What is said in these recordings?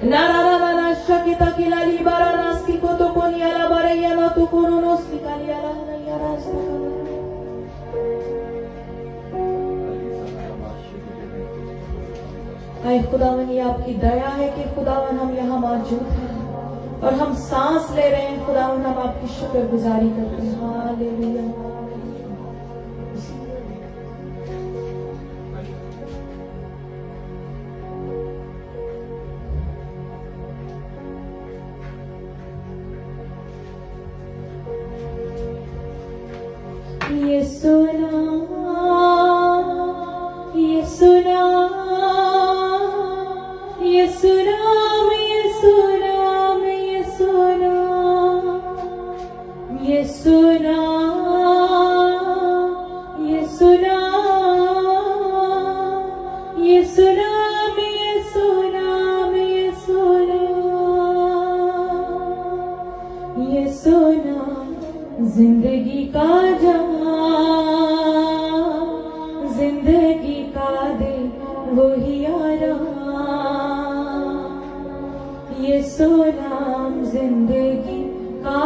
Nararana shakita kilali baranaski kotokoni ala barayana tukurunoski kaliala yarasta. आए खुदावन, ये आपकी दया है कि खुदावन हम यहाँ मौजूद हैं और हम सांस ले रहे हैं। खुदावन हम आपकी शुक्रगुजारी करते हैं। हालेलुया। ये सुना, ये सुना, ये सुना, ये सुना, ये सुना, ये सुना, ये सुना, ये सुना, ये सुना, ये सुना, ये सुना, जिंदगी का जिंदगी का दे वही आराम। ये सोनाम जिंदगी का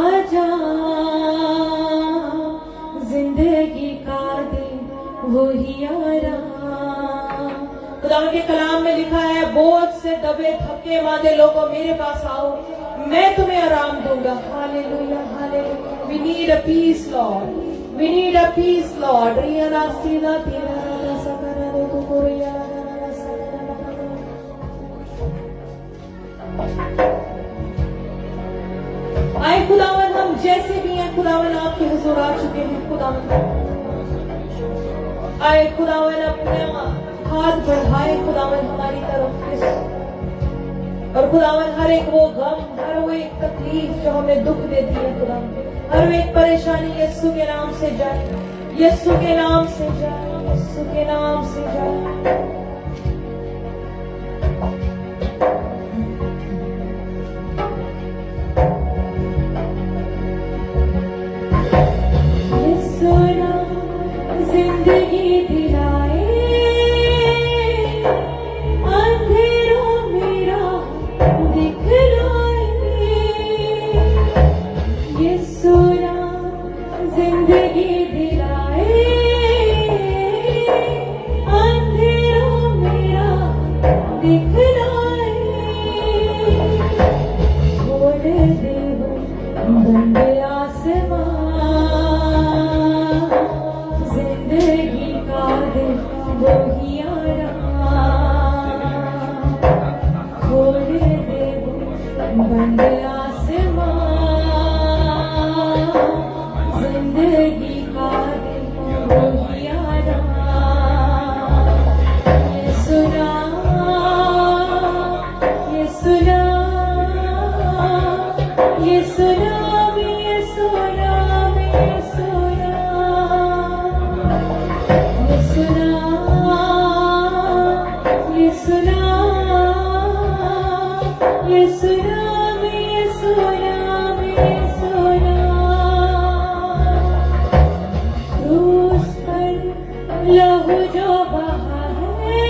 जिंदगी का दे वही आराम। खुदावंद के कलाम में लिखा है, बोझ से दबे थके मांदे लोगों मेरे पास आओ, मैं तुम्हें आराम दूंगा। Hallelujah, hallelujah. We need a peace, Lord. We need a peace, Lord. आए खुदावन, हम जैसे भी हैं खुदावन आपके हुजूर आ चुके हैं। खुदावन आए खुदावन, अपने हाथ बढ़ाए खुदावन हमारी तरफ, और खुदावन हर एक वो गम, हर वो एक तकलीफ जो हमें दुख देती है खुदावन, हर वो एक परेशानी यीशु के नाम से जाए, यीशु के नाम से जाए, यीशु के नाम से जाए। जिंदगी दिलाए अंधेरों मेरा दिखलाए, ये सोना जिंदगी दिलाए अंधेरों मेरा दिखलाए। खोल दे बंद आसमां, जिंदगी का दे वही आराम। खोल दे बंद आसमां, जिंदगी का दे वही आराम। ये सुना, ये सुना, ये सुना, ये सुना, ये सुना, ये सुना, ये सुना, ये सुना, ये सुना, ये सुना। क्रूस पर लहू जो बहा है,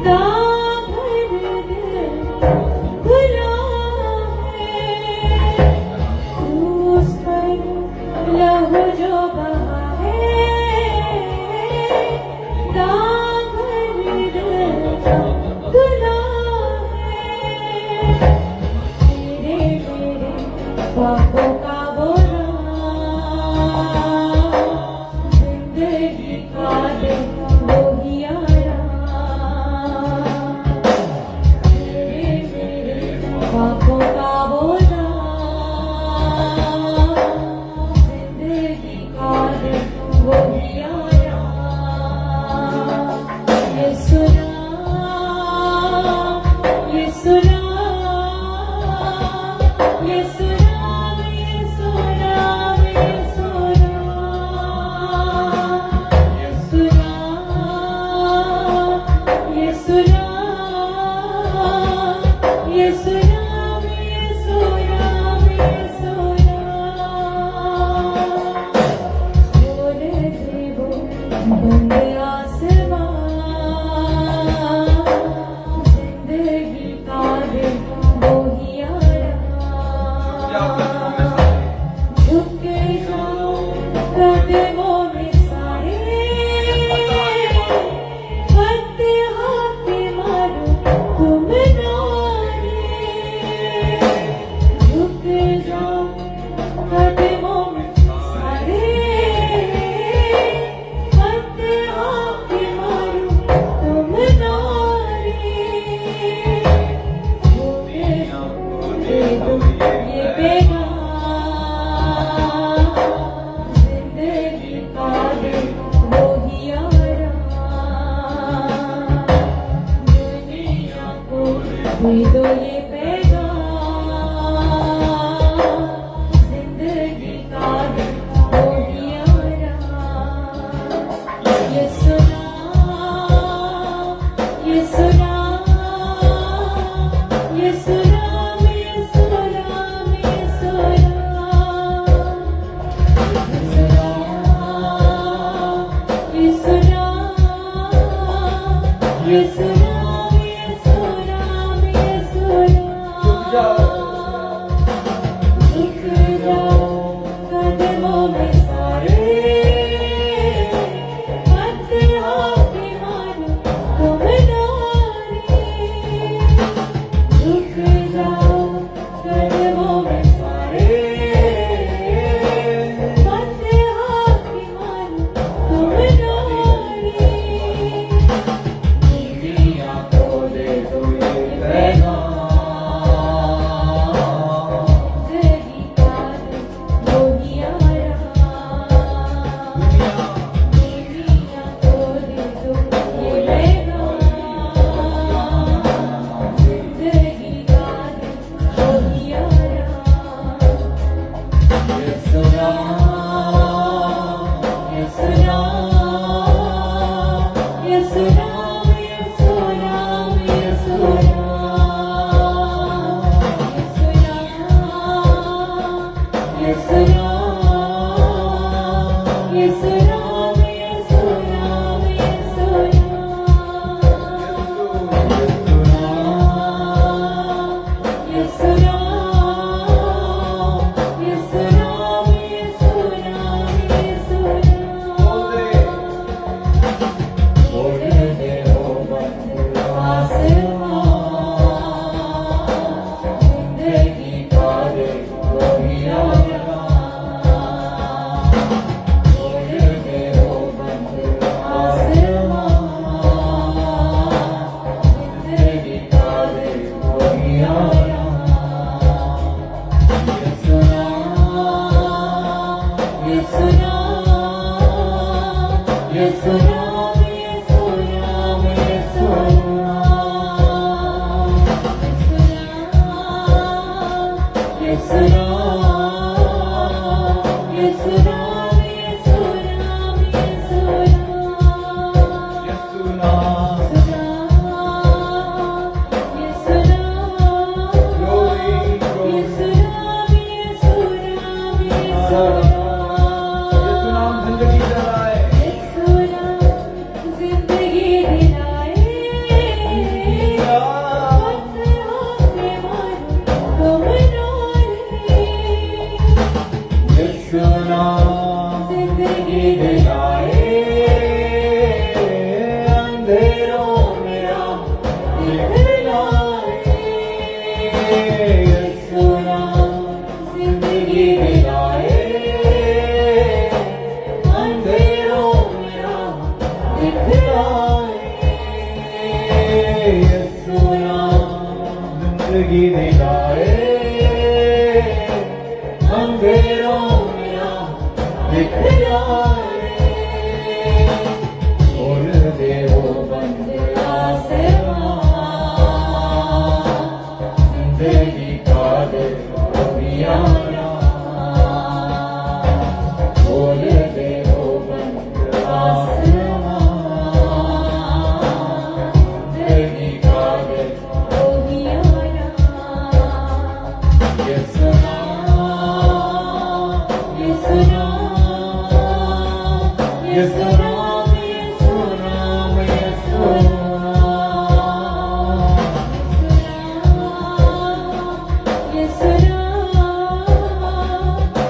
दाग दिल धुला है। क्रूस पर लहू जो बहा है, दाग दिल धुला है। मेरे मेरे पापों का बोझ जिंदगी का दे वही आराम। मेरे मेरे पापों का बोझ जिंदगी का दे वही आराम। ये सुना, ये सुना, ये सुना, ये सुना, ये सुना, ये सुना, ये सुना, ये सुना, ये सुना, ये सुना। खोल दे वो बंद आसमां, जिंदगी यीशु नाम, यीशु नाम, यीशु नाम, यीशु नाम, यीशु नाम, यीशु नाम, यीशु नाम, यीशु नाम, Glory, glory. यीशु नाम, यीशु नाम, यीशु नाम, यीशु नाम जिंदगी जलाए, यीशु नाम जिंदगी दिलाए, हाथ हाथे मारो तुम नारे, यीशु नाम जिंदगी दिलाए, अंधेरों में राह दिखलाए, यीशु नाम जिंदगी दिलाए, अंधेरों में राह दिखलाए, यीशु नाम जिंदगी दिलाए, अंधेरों में राह दिखलाए, खोल दे वो बंद आसमां, जिंदगी का दरवाजा, खोल दे वो बंद आसमां, जिंदगी का दरवाजा, वही आया, यीशु नाम, यीशु नाम, यीशु नाम, यीशु नाम, यीशु नाम,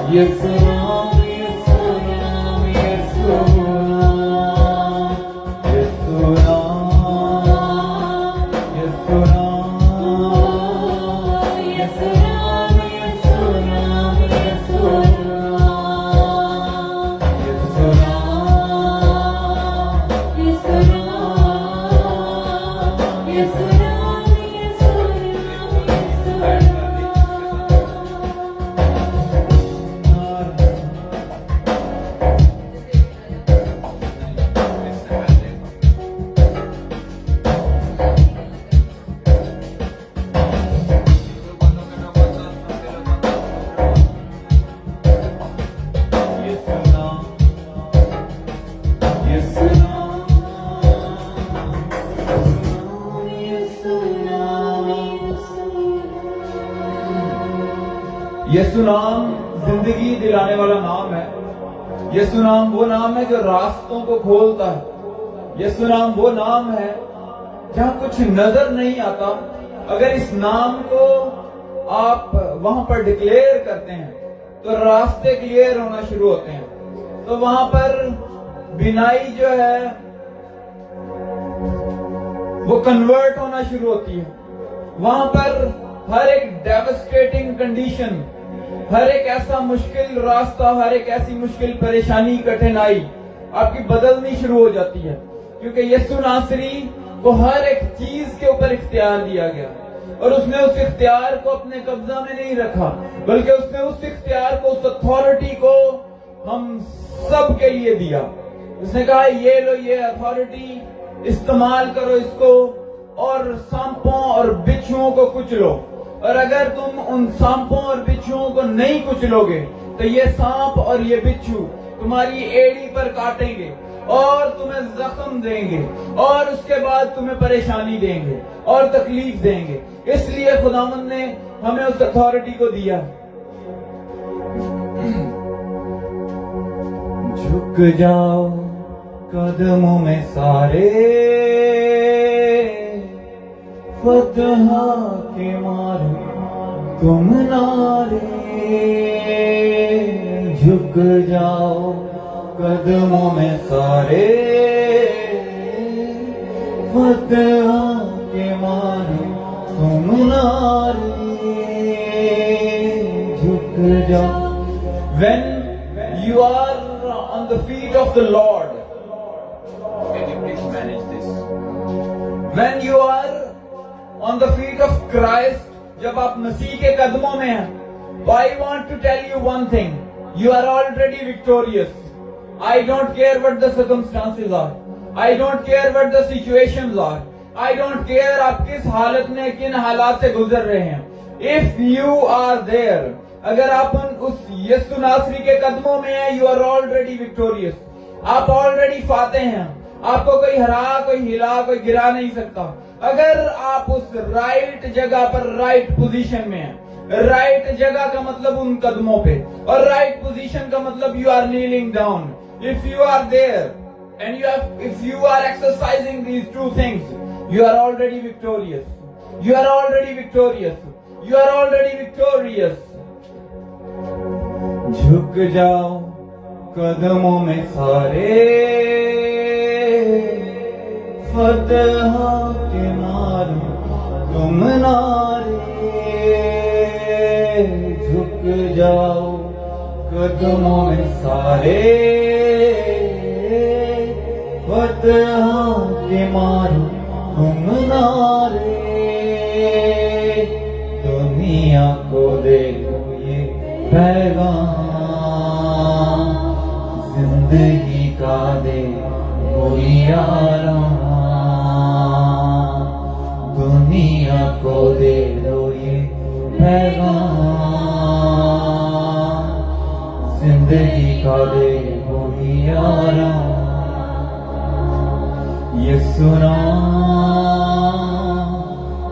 यीशु नाम, यीशु नाम, यीशु नाम, यीशु नाम, यीशु नाम, यीशु नाम, यीशु नाम, यीशु नाम, यीशु नाम, यीशु नाम, यीशु नाम, यीशु नाम, यीशु यीशु नाम, यीशु नाम, यीशु नाम जिंदगी दिलाने वाला नाम है। यीशु नाम वो नाम है जो रास्तों को खोलता है। यीशु नाम वो नाम है जहां कुछ नजर नहीं आता, अगर इस नाम को आप वहां पर डिक्लेयर करते हैं तो रास्ते क्लियर होना शुरू होते हैं। तो वहां पर बिनाई जो है वो कन्वर्ट होना शुरू होती है। वहां पर हर एक डेवस्टेटिंग कंडीशन, हर एक ऐसा मुश्किल रास्ता, हर एक ऐसी मुश्किल परेशानी, कठिनाई आपकी बदलनी शुरू हो जाती है, क्योंकि यीशु नासरी को हर एक चीज के ऊपर इख्तियार दिया गया और उसने उस इख्तियार को अपने कब्जा में नहीं रखा, बल्कि उसने उस इख्तियार को, उस अथॉरिटी को हम सब के लिए दिया। उसने कहा ये लो, ये अथॉरिटी इस्तेमाल करो इसको और सांपों और बिच्छुओं को कुचलो, और अगर तुम उन सांपों और बिच्छुओं को नहीं कुचलोगे तो ये सांप और ये बिच्छू तुम्हारी एड़ी पर काटेंगे और तुम्हें जख्म देंगे और उसके बाद तुम्हें परेशानी देंगे और तकलीफ देंगे। इसलिए खुदावंद ने हमें उस अथॉरिटी को दिया। झुक जाओ कदमों में सारे, फतह के मारो तुम नारे, झुक जाओ कदमों में सारे, फतह के मारो तुम नारे, झुक जाओ। When you are on the feet of the Lord, can you please manage this? When you are on the feet of Christ, जब आप मसीह के कदमों में हैं, तो I want to tell you one thing, you are already victorious. I don't care what the circumstances are. I don't care what the situations are. I don't care आप किस हालत में किन हालात से गुजर रहे हैं. If you are there, अगर आप उस यीशु नासरी के कदमों में हैं, you are already victorious. आप ऑलरेडी फाते हैं. आपको कोई हरा, कोई हिला, कोई गिरा नहीं सकता. अगर आप उस राइट जगह पर, राइट पोजीशन में हैं. राइट जगह का मतलब उन कदमों पे, और राइट पोजीशन का मतलब you are kneeling down. If you are there and if you are exercising these two things, you are already victorious. You are already victorious. You are already victorious. झुक जाओ कदमों में सारे, फतह के मारो तुम नारे. झुक जाओ कदमों में सारे, फतह के मारो तुम नारे. दुनिया को दे दो ये पैगाम, जिंदगी का दे कोई आराम. दुनिया को दे दो ये पैगाम, जिंदगी का दे कोई आराम. यीशु नाम,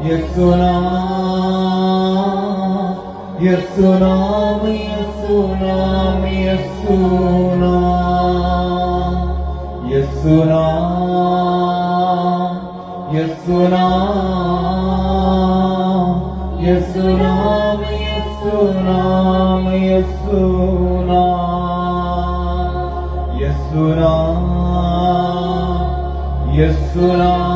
यीशु नाम, यीशु नाम, यीशु नाम, यीशु नाम, यीशु नाम, यीशु नाम, यीशु नाम, यीशु नाम, यीशु नाम, यीशु नाम, यीशु नाम,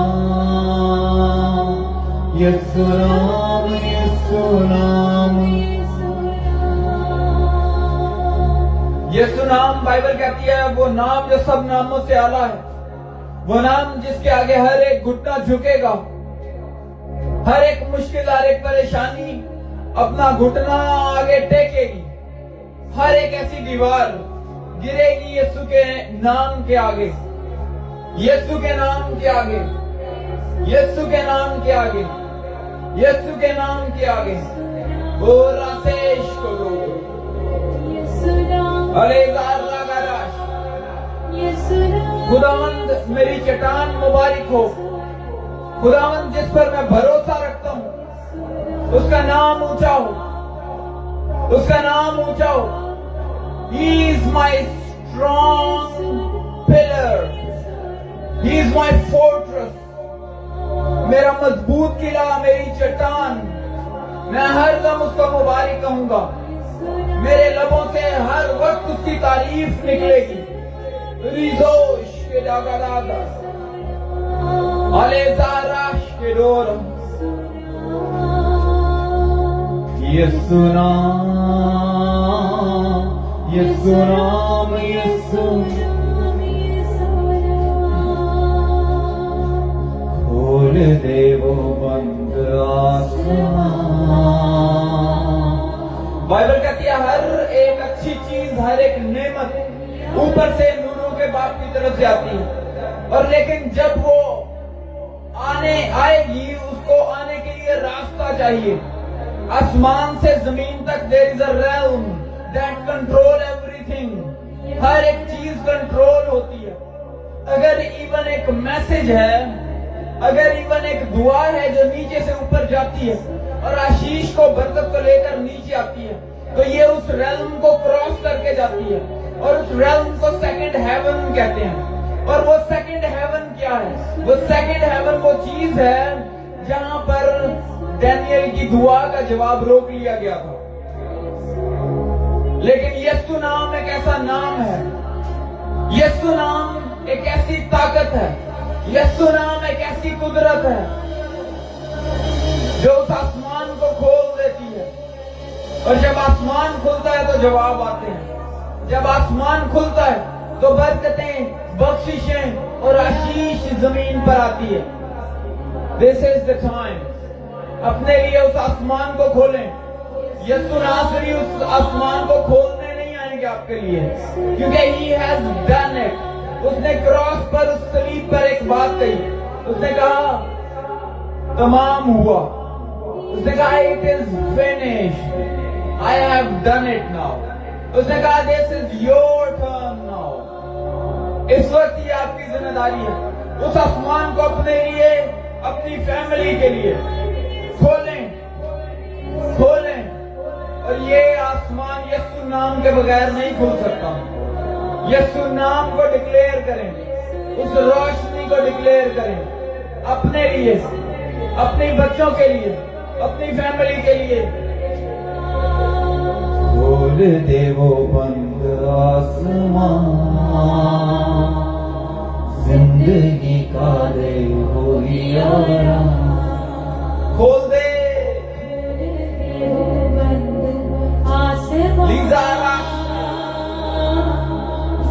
यीशु नाम, यीशु नाम. यीशु नाम बाइबल कहती है वो नाम जो सब नामों से आला है. वो नाम जिसके आगे हर एक घुटना झुकेगा. हर एक मुश्किल, हर एक परेशानी अपना घुटना आगे टेकेगी. हर एक ऐसी दीवार गिरेगी यीशु के नाम के आगे. यीशु के नाम के आगे, यीशु के नाम के आगे, यीशु के नाम के आगे. ओ रासेश को दो, अरे गाराश. खुदावंद मेरी चट्टान मुबारक हो. खुदावंद जिस पर मैं भरोसा रखता हूँ उसका नाम ऊंचा हो, उसका नाम ऊंचा हो. He is my strong pillar. He is my fortress. मेरा मजबूत किला, मेरी चट्टान. मैं हरदम उसका मुबारक कहूंगा. मेरे लबों से हर वक्त उसकी तारीफ निकलेगी. रिजोश के दागा दागा, अलेजाराश के डोर. यीशु नाम, यीशु नाम, यीशु. खोल दे वो बंद आसमान. बाइबल कहती है हर एक अच्छी चीज, हर एक नेमत ऊपर से नूरों के बाप की तरफ से आती है. और लेकिन जब वो आएगी उसको आने के लिए रास्ता चाहिए. आसमान से जमीन तक there is a realm that control everything. हर एक चीज कंट्रोल होती है. अगर इवन एक मैसेज है, अगर इवन एक दुआ है जो नीचे से ऊपर जाती है और आशीष को, बरकत को लेकर नीचे आती है, तो ये उस realm को क्रॉस करके जाती है. और उस realm को सेकंड हेवन कहते हैं. और वो सेकंड हेवन क्या है? वो सेकंड हेवन वो चीज है जहां पर डैनियल की दुआ का जवाब रोक लिया गया था. लेकिन यीशु नाम एक ऐसा नाम है, यीशु नाम एक ऐसी ताकत है, यीशु नाम एक ऐसी कुदरत है जो उस आसमान को खोल देती है. और जब आसमान खुलता है तो जवाब आते हैं. जब आसमान खुलता है तो बरकतें, बख्शिशें और आशीष जमीन पर आती है. This is the time. अपने लिए उस आसमान को खोलें. यीशु नासरी उस आसमान को खोलने नहीं आएगा. जाएंगे आपके लिए, क्योंकि He has done it। उसने क्रॉस पर, उस सलीब पर एक बात कही, उसने कहा तमाम हुआ। उसने कहा it is finished, I have done it now. उसने कहा this is your turn now. इस वक्त ये आपकी जिम्मेदारी है, उस आसमान को अपने लिए, अपनी फैमिली के लिए खोलें, खोलें। और ये आसमान यीशु नाम के बगैर नहीं खुल सकता। यीशु नाम को डिक्लेयर करें, उस रोशनी को डिक्लेयर करें अपने लिए, अपने बच्चों के लिए, अपनी फैमिली के लिए। खोल दे वो बंद आसमान, जिंदगी का दे वो यारा। खोल दे वो बंद आसमान, लीज़ा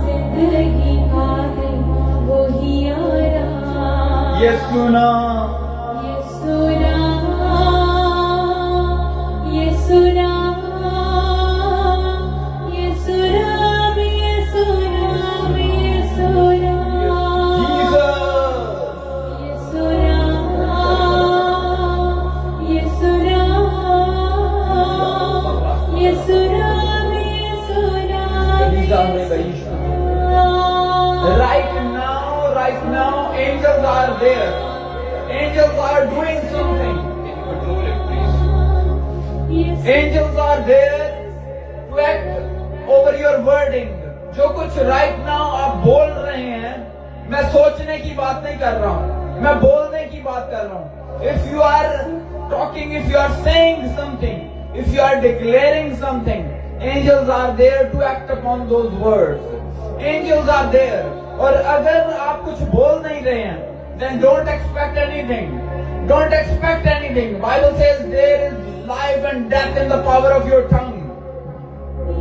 जिंदगी का दे वो यारा। ये सुना, ये सुना, ये सुना, ये सुना, ये सुना, ये सुना, ये सुना, ये सुना, ये सुना, ये सुना। Right now, angels are there. Angels are doing something. Can you control it, please? Yes. Angels are there to act over your wording. जो कुछ right now आप बोल रहे हैं, मैं सोचने की बात नहीं कर रहा हूँ, मैं बोलने की बात कर रहा हूँ। If you are talking, if you are saying something, if you are declaring something, angels are there to act upon those words. Angels are there. और अगर आप कुछ बोल नहीं रहे हैं, then don't expect anything. Don't expect anything. Bible says there is life and death in the power of your tongue.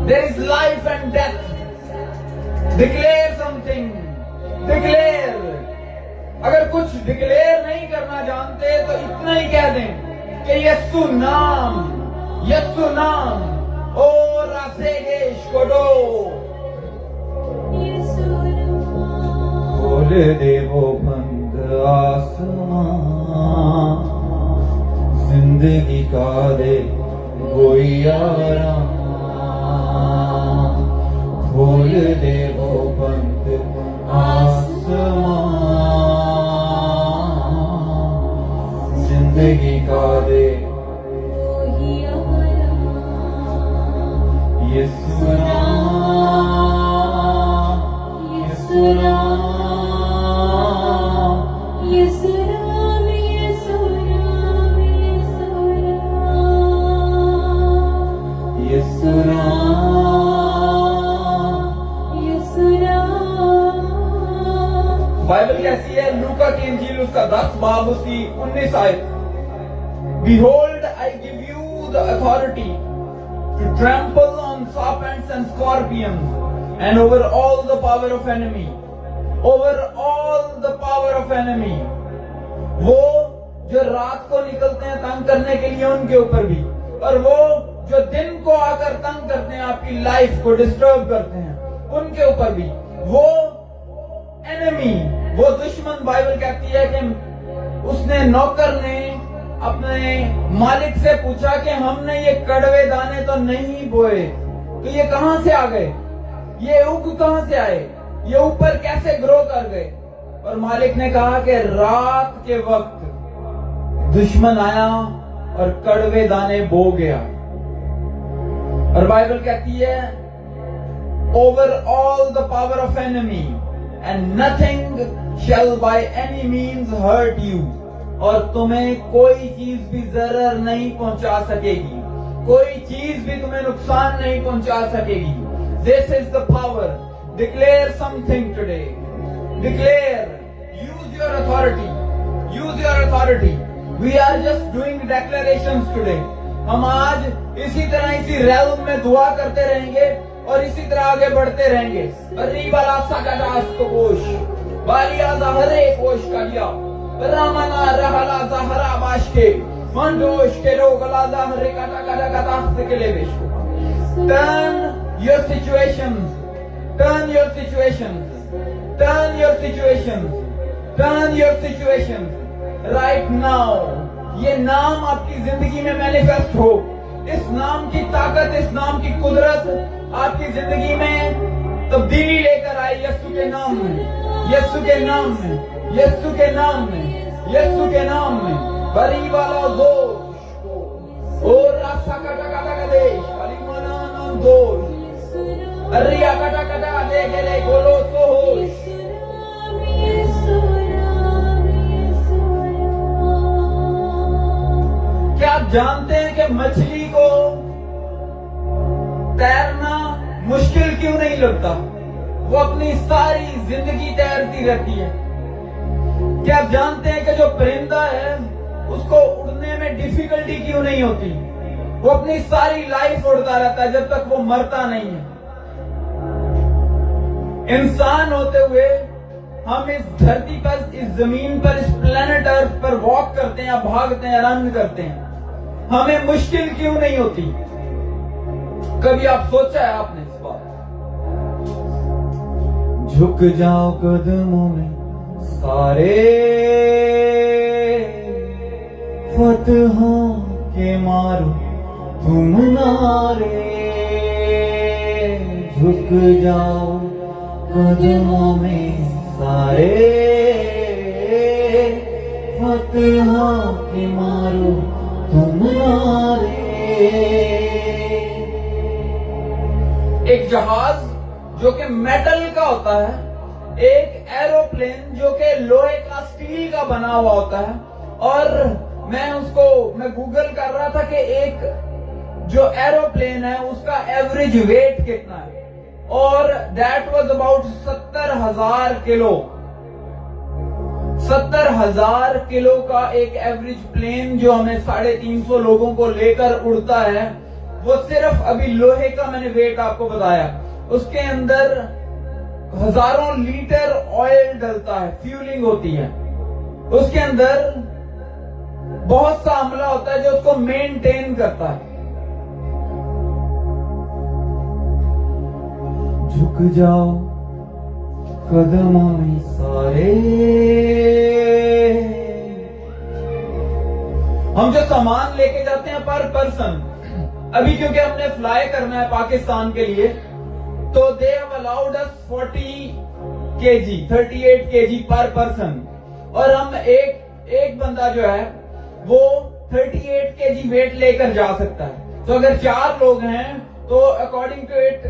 There is life and death. Declare something. Declare. अगर कुछ डिक्लेयर नहीं करना जानते तो इतना ही कह दें कि यीशु नाम, यीशु नाम, ओ रासेगेश कोडो। खोल दे वो बंद आसमान, जिंदगी का दे वो यारा। खोल दे वो बंद आसमान, जिंदगी का दे यीशु नाम, यीशु नाम, यीशु नाम, यीशु नाम, यीशु नाम, यीशु नाम। बाइबल कैसी है? लूका की इंजील उसका 10 बाब उसकी 19 आयत। Behold, I give you the authority to trample on serpents and scorpions and over all the power of enemy. Over all the power of enemy. वो जो रात को निकलते हैं तंग करने के लिए उनके ऊपर भी, और वो जो दिन को आकर तंग करते हैं, आपकी लाइफ को डिस्टर्ब करते हैं, उनके ऊपर भी। वो एनिमी, वो दुश्मन, बाइबल कहती है कि उसने, नौकर ने अपने मालिक से पूछा कि हमने ये कड़वे दाने तो नहीं बोए, तो ये कहां से आ गए, ये उग कहां से आए, ये ऊपर कैसे ग्रो कर गए? और मालिक ने कहा कि रात के वक्त दुश्मन आया और कड़वे दाने बो गया। और बाइबल कहती है over all the power of enemy and nothing shall by any means hurt you. और तुम्हें कोई चीज भी जरर नहीं पहुंचा सकेगी, कोई चीज भी तुम्हें नुकसान नहीं पहुंचा सकेगी। This is the power. Declare something today. Declare. Use your authority. Use your authority. We are just doing declarations today. हम आज इसी तरह इसी realm में दुआ करते रहेंगे और इसी तरह आगे बढ़ते रहेंगे। रिबाला सागादास को कोश, बालिया ज़हरे कोश कलिया, रामना रहला ज़हरा बाश के, मंडोश के रोगला ज़हरे काटा काटा काटा के ले बेशु। Turn your situations, turn your situations, turn your situations, turn your situations right now. ये नाम आपकी जिंदगी में मैनिफेस्ट हो। इस नाम की ताकत, इस नाम की कुदरत आपकी जिंदगी में तब्दीली लेकर आए यीशु के नाम में, यीशु के नाम में, यीशु के नाम में, यीशु के नाम में। बरी वाला दोष और रास्ता कटा कटा का देश अलीमाना नाम दोष अरिया कटा कटा दे गले गोलो सोहोश। क्या आप जानते हैं कि मछली को तैरना मुश्किल क्यों नहीं लगता? वो अपनी सारी जिंदगी तैरती रहती है। क्या आप जानते हैं कि जो परिंदा है उसको उड़ने में डिफिकल्टी क्यों नहीं होती? वो अपनी सारी लाइफ उड़ता रहता है जब तक वो मरता नहीं है। इंसान होते हुए हम इस धरती पर, इस जमीन पर, इस प्लेनेट अर्थ पर वॉक करते हैं, भागते हैं, रन करते हैं। हमें मुश्किल क्यों नहीं होती? कभी आप सोचा है आपने इस बात? झुक जाओ कदमों में सारे, फतहों के मारो तुम नारे। झुक जाओ कदमों में सारे, फतहों के मारो तुम नारे। एक जहाज जो कि मेटल का होता है, एक एरोप्लेन जो कि लोहे का, स्टील का बना हुआ होता है। और मैं गूगल कर रहा था कि एक जो एरोप्लेन है उसका एवरेज वेट कितना है, और that was about 70,000 kilo. 70,000 kilo का एक एवरेज प्लेन जो हमें 350 लोगों को लेकर उड़ता है, वो सिर्फ अभी लोहे का मैंने वेट आपको बताया। उसके अंदर हजारों लीटर ऑयल डलता है, फ्यूलिंग होती है। उसके अंदर बहुत सा अमला होता है जो उसको मेंटेन करता है। झुक जाओ कदमों में सारे। हम जो सामान लेके जाते हैं पर पर्सन, अभी क्योंकि हमने फ्लाई करना है पाकिस्तान के लिए, तो they have allowed us 38 kg पर पर्सन। और हम एक बंदा जो है वो 38 kg वेट लेकर जा सकता है। तो अगर 4 लोग हैं तो अकॉर्डिंग टू इट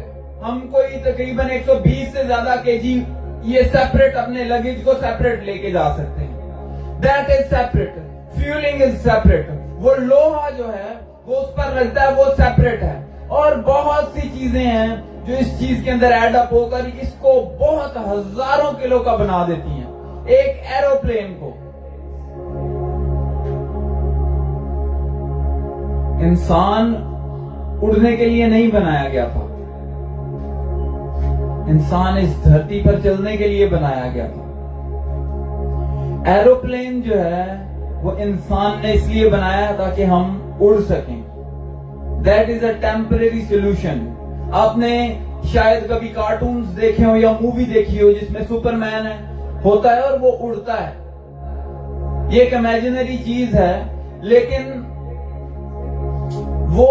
हम कोई तकरीबन 120 से ज्यादा केजी ये सेपरेट अपने लगेज को सेपरेट लेके जा सकते हैं। That is separate, fuelling is separate. वो लोहा जो है वो उस पर लगता है, वो सेपरेट है। और बहुत सी चीजें हैं जो इस चीज के अंदर एड अप होकर इसको बहुत हजारों किलो का बना देती हैं, एक एरोप्लेन को। इंसान उड़ने के लिए नहीं बनाया गया था, इंसान इस धरती पर चलने के लिए बनाया गया था। एरोप्लेन जो है वो इंसान ने इसलिए बनाया ताकि हम उड़ सकें। That is a temporary solution. आपने शायद कभी कार्टून्स देखे हो या मूवी देखी हो जिसमें सुपरमैन होता है और वो उड़ता है। ये एक इमेजिनरी चीज है, लेकिन वो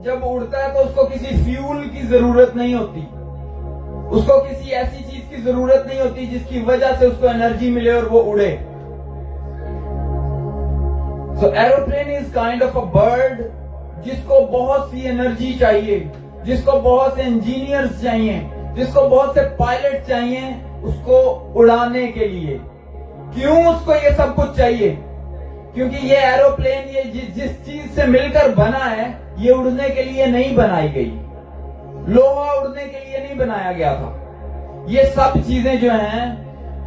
जब उड़ता है तो उसको किसी फ्यूल की जरूरत नहीं होती, उसको किसी ऐसी चीज की जरूरत नहीं होती जिसकी वजह से उसको एनर्जी मिले और वो उड़े। So aeroplane is kind of a bird जिसको बहुत सी एनर्जी चाहिए, जिसको बहुत से इंजीनियर्स चाहिए, जिसको बहुत से पायलट चाहिए उसको उड़ाने के लिए। क्यों उसको ये सब कुछ चाहिए? क्योंकि ये एरोप्लेन ये जिस चीज से मिलकर बना है ये उड़ने के लिए नहीं बनाई गई। लोहा उड़ने के लिए नहीं बनाया गया था। ये सब चीजें जो हैं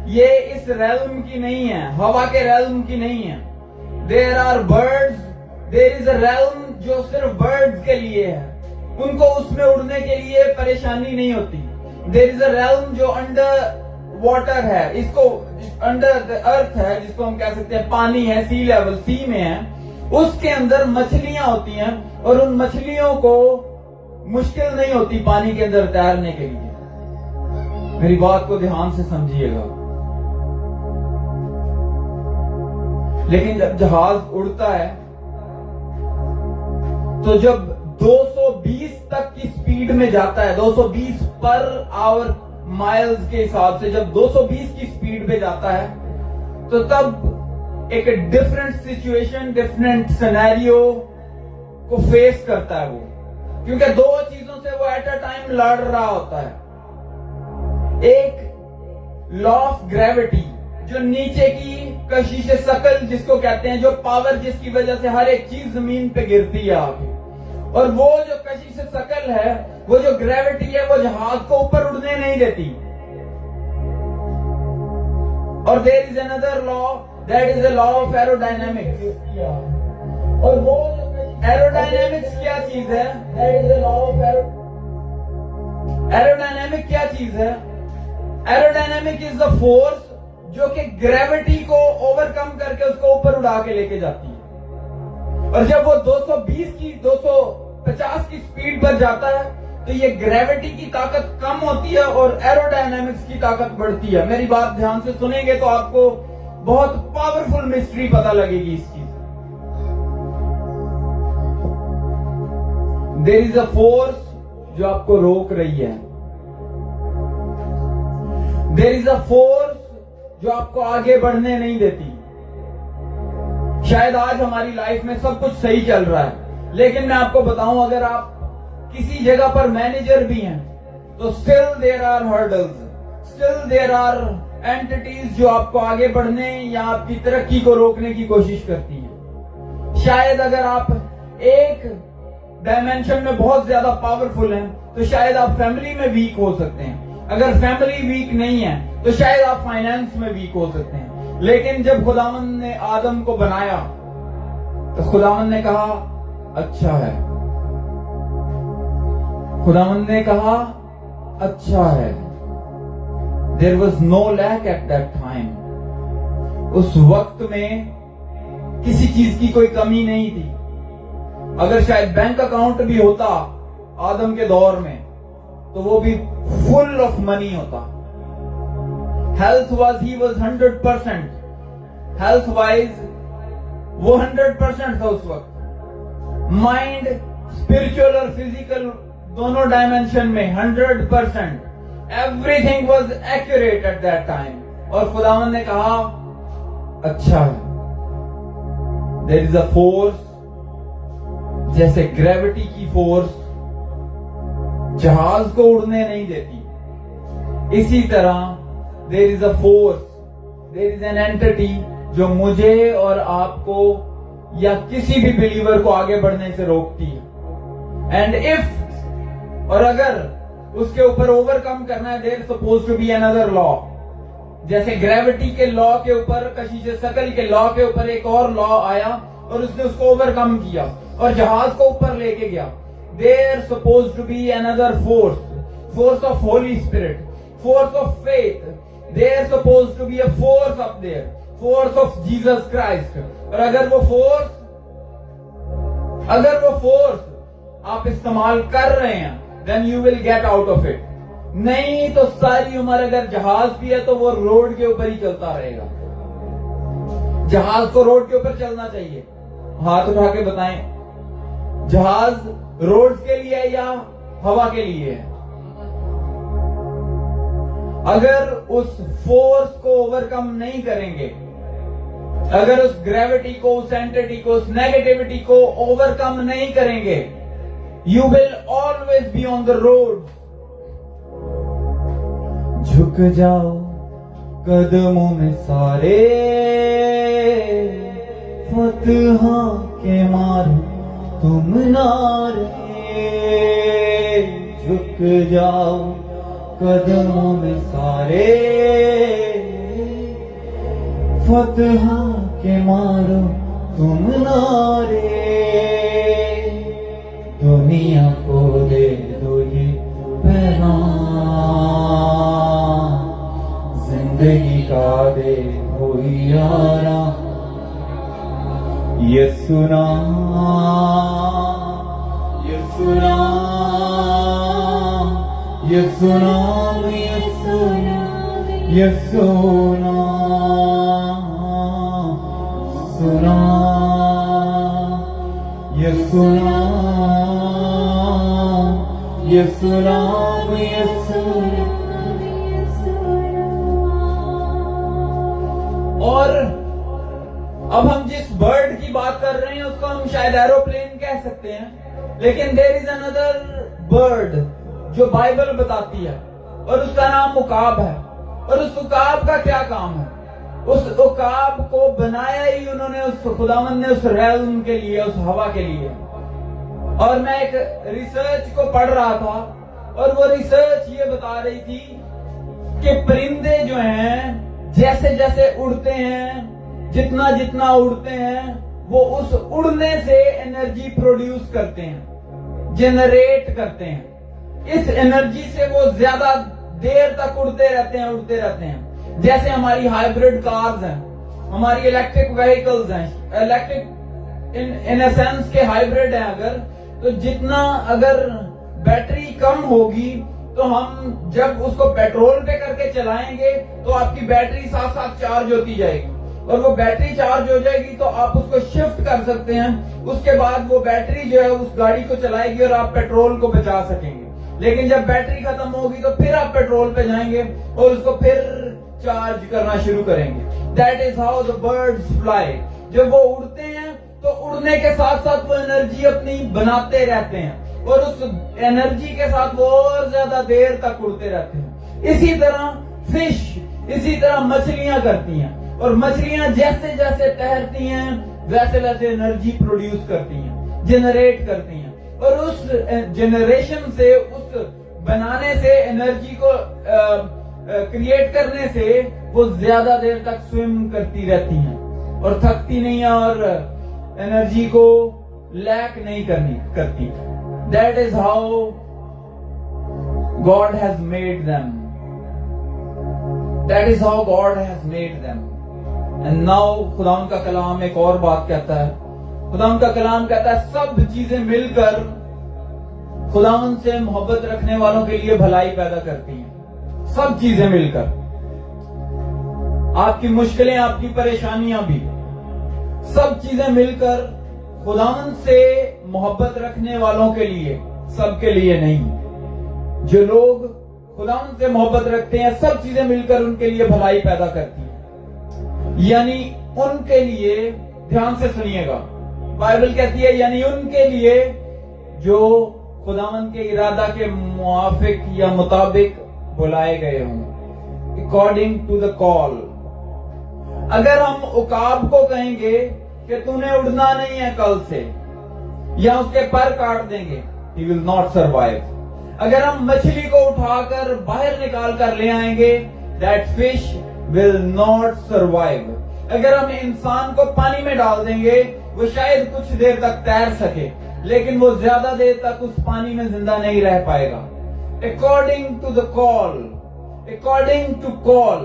ये इस रेल्म की नहीं है, हवा के रेल्म की नहीं है। There are birds, there is a realm जो सिर्फ बर्ड्स के लिए है, उनको उसमें उड़ने के लिए परेशानी नहीं होती। देयर इज अ रेल्म जो अंडर वाटर है, इसको अंडर द अर्थ है, जिसको हम कह सकते हैं पानी है, सी लेवल, सी में है। उसके अंदर मछलियां होती हैं और उन मछलियों को मुश्किल नहीं होती पानी के अंदर तैरने के लिए। मेरी बात को ध्यान से समझिएगा। लेकिन जब जहाज उड़ता है तो जब 220 तक की स्पीड में जाता है, 220 पर आवर माइल्स के हिसाब से जब 220 की स्पीड पे जाता है, तो तब एक डिफरेंट सिचुएशन, डिफरेंट सिनेरियो को फेस करता है वो, क्योंकि दो चीजों से वो एट अ टाइम लड़ रहा होता है। एक लॉ ऑफ ग्रेविटी, जो नीचे की कशिश सकल जिसको कहते हैं, जो पावर जिसकी वजह से हर एक चीज जमीन पे गिरती है आके, और वो जो कशिश सकल है, वो जो ग्रेविटी है, वो जहाज को ऊपर उड़ने नहीं देती। और there is another law, that is the law of aerodynamics. और वो एरोडायनेमिक्स क्या चीज है? That is the law of aerodynamic क्या चीज है? एरोडायनेमिक इज द फोर्स जो कि ग्रेविटी को ओवरकम करके उसको ऊपर उड़ा के लेके जाती है। और जब वो 220 की 250 की स्पीड पर जाता है तो ये ग्रेविटी की ताकत कम होती है और एरोडायनेमिक्स की ताकत बढ़ती है। मेरी बात ध्यान से सुनेंगे तो आपको बहुत पावरफुल मिस्ट्री पता लगेगी इस चीज। देयर इज अ फोर्स जो आपको रोक रही है। देयर इज अ फोर्स जो आपको आगे बढ़ने नहीं देती। शायद आज हमारी लाइफ में सब कुछ सही चल रहा है, लेकिन मैं आपको बताऊं, अगर आप किसी जगह पर मैनेजर भी हैं तो still there are hurdles, still there are entities जो आपको आगे बढ़ने या आपकी तरक्की को रोकने की कोशिश करती हैं। शायद अगर आप एक डायमेंशन में बहुत ज्यादा पावरफुल हैं तो शायद आप फैमिली में वीक हो सकते हैं। अगर फैमिली वीक नहीं है तो शायद आप फाइनेंस में वीक हो सकते हैं। लेकिन जब खुदावंद ने आदम को बनाया तो खुदावंद ने कहा अच्छा है। खुदावंद ने कहा अच्छा है। There was no lack at that time. उस वक्त में किसी चीज की कोई कमी नहीं थी। अगर शायद बैंक अकाउंट भी होता आदम के दौर में तो वो भी फुल ऑफ मनी होता। Health was he was 100%, health wise वो 100% था उस वक्त। माइंड, स्पिरिचुअल और फिजिकल दोनों डायमेंशन में 100%। Everything was accurate at that time. और खुदावंद ने कहा अच्छा है। देयर इज अ फोर्स, जैसे ग्रेविटी की फोर्स जहाज को उड़ने नहीं देती, इसी तरह there is a force, there is an entity जो मुझे और आपको या किसी भी बिलीवर को आगे बढ़ने से रोकती है। एंड इफ, और अगर उसके ऊपर ओवरकम करना है, there suppose to be another law. जैसे ग्रेविटी के लॉ के ऊपर, कशिश सकल के लॉ के ऊपर एक और लॉ आया और उसने उसको ओवरकम किया और जहाज को ऊपर लेके गया। There suppose to be another force, force of holy spirit, force of faith. There suppose to be a force up there, force of Jesus Christ. और अगर वो फोर्स आप इस्तेमाल कर रहे हैं, then you will get out of it. नहीं तो सारी उम्र अगर जहाज भी है तो वो रोड के ऊपर ही चलता रहेगा। जहाज को रोड के ऊपर चलना चाहिए। हाथ उठा के बताएं, जहाज रोड के लिए है या हवा के लिए है? अगर उस फोर्स को ओवरकम नहीं करेंगे, अगर उस ग्रेविटी को, उस एंटिटी को, उस नेगेटिविटी को ओवरकम नहीं करेंगे, you will always be on the road. झुक जाओ कदमों में सारे, फतहा के मारो तुम नारे। झुक जाओ कदमों में सारे, फतहा के मारो तुम नारे। दुनिया को दे दो ये पैगाम, जिंदगी का दे दो यारा। ये सुना यीशु नाम, यीशु नाम, यीशु नाम, यीशु नाम, यीशु नाम, यीशु नाम। और अब हम जिस बर्ड की बात कर रहे हैं उसको हम शायद एरोप्लेन कह सकते हैं, लेकिन देयर इज अनदर बर्ड जो बाइबल बताती है और उसका नाम उकाब है। और उस उकाब का क्या काम है? उस उकाब को बनाया ही उन्होंने, उस खुदावंद ने, उस रेल्म के लिए, उस हवा के लिए। और मैं एक रिसर्च को पढ़ रहा था और वो रिसर्च ये बता रही थी कि परिंदे जो हैं जैसे जैसे उड़ते हैं, जितना जितना उड़ते हैं, वो उस उड़ने से एनर्जी प्रोड्यूस करते हैं, जनरेट करते हैं। इस एनर्जी से वो ज्यादा देर तक उड़ते रहते हैं। जैसे हमारी हाइब्रिड कार्स हैं, हमारी इलेक्ट्रिक व्हीकल्स हैं, इलेक्ट्रिक इन अ सेंस के हाइब्रिड हैं। अगर अगर बैटरी कम होगी तो हम जब उसको पेट्रोल पे करके चलाएंगे तो आपकी बैटरी साथ साथ चार्ज होती जाएगी, और वो बैटरी चार्ज हो जाएगी तो आप उसको शिफ्ट कर सकते हैं। उसके बाद वो बैटरी जो है उस गाड़ी को चलाएगी और आप पेट्रोल को बचा सकेंगे। लेकिन जब बैटरी खत्म होगी तो फिर आप पेट्रोल पे जाएंगे और उसको फिर चार्ज करना शुरू करेंगे। That is how the birds fly. जब वो उड़ते हैं तो उड़ने के साथ साथ वो एनर्जी अपनी बनाते रहते हैं और उस एनर्जी के साथ वो और ज्यादा देर तक उड़ते रहते हैं। इसी तरह फिश, इसी तरह मछलियां करती हैं, और मछलियां जैसे जैसे तैरती हैं वैसे वैसे एनर्जी प्रोड्यूस करती हैं, जनरेट करती हैं। और उस जनरेशन से, उस बनाने से, एनर्जी को क्रिएट करने से वो ज्यादा देर तक स्विम करती रहती हैं और थकती नहीं है और एनर्जी को लैक नहीं करती। That is how God has made them. That is how God has made them. And now खुदावंद का कलाम एक और बात कहता है। खुदावंद का कलाम कहता है सब चीजें मिलकर खुदावंद से मोहब्बत रखने वालों के लिए भलाई पैदा करती हैं। सब चीजें मिलकर, आपकी मुश्किलें, आपकी परेशानियां भी, सब चीजें मिलकर खुदावंद से मोहब्बत रखने वालों के लिए, सबके लिए नहीं। जो लोग खुदावंद से मोहब्बत रखते हैं, सब चीजें मिलकर उनके लिए भलाई पैदा करती हैं। यानी उनके लिए, ध्यान से सुनिएगा, बाइबल कहती है यानी उनके लिए जो खुदावंद के इरादा के मुआफिक या मुताबिक बुलाए गए हों, अकॉर्डिंग टू द कॉल। अगर हम उकाब को कहेंगे कि तूने उड़ना नहीं है कल से, या उसके पर काट देंगे, ही विल नॉट सर्वाइव। अगर हम मछली को उठाकर बाहर निकाल कर ले आएंगे, that fish will not survive. अगर हम इंसान को पानी में डाल देंगे, वो शायद कुछ देर तक तैर सके, लेकिन वो ज्यादा देर तक उस पानी में जिंदा नहीं रह पाएगा। According to the call, according to call,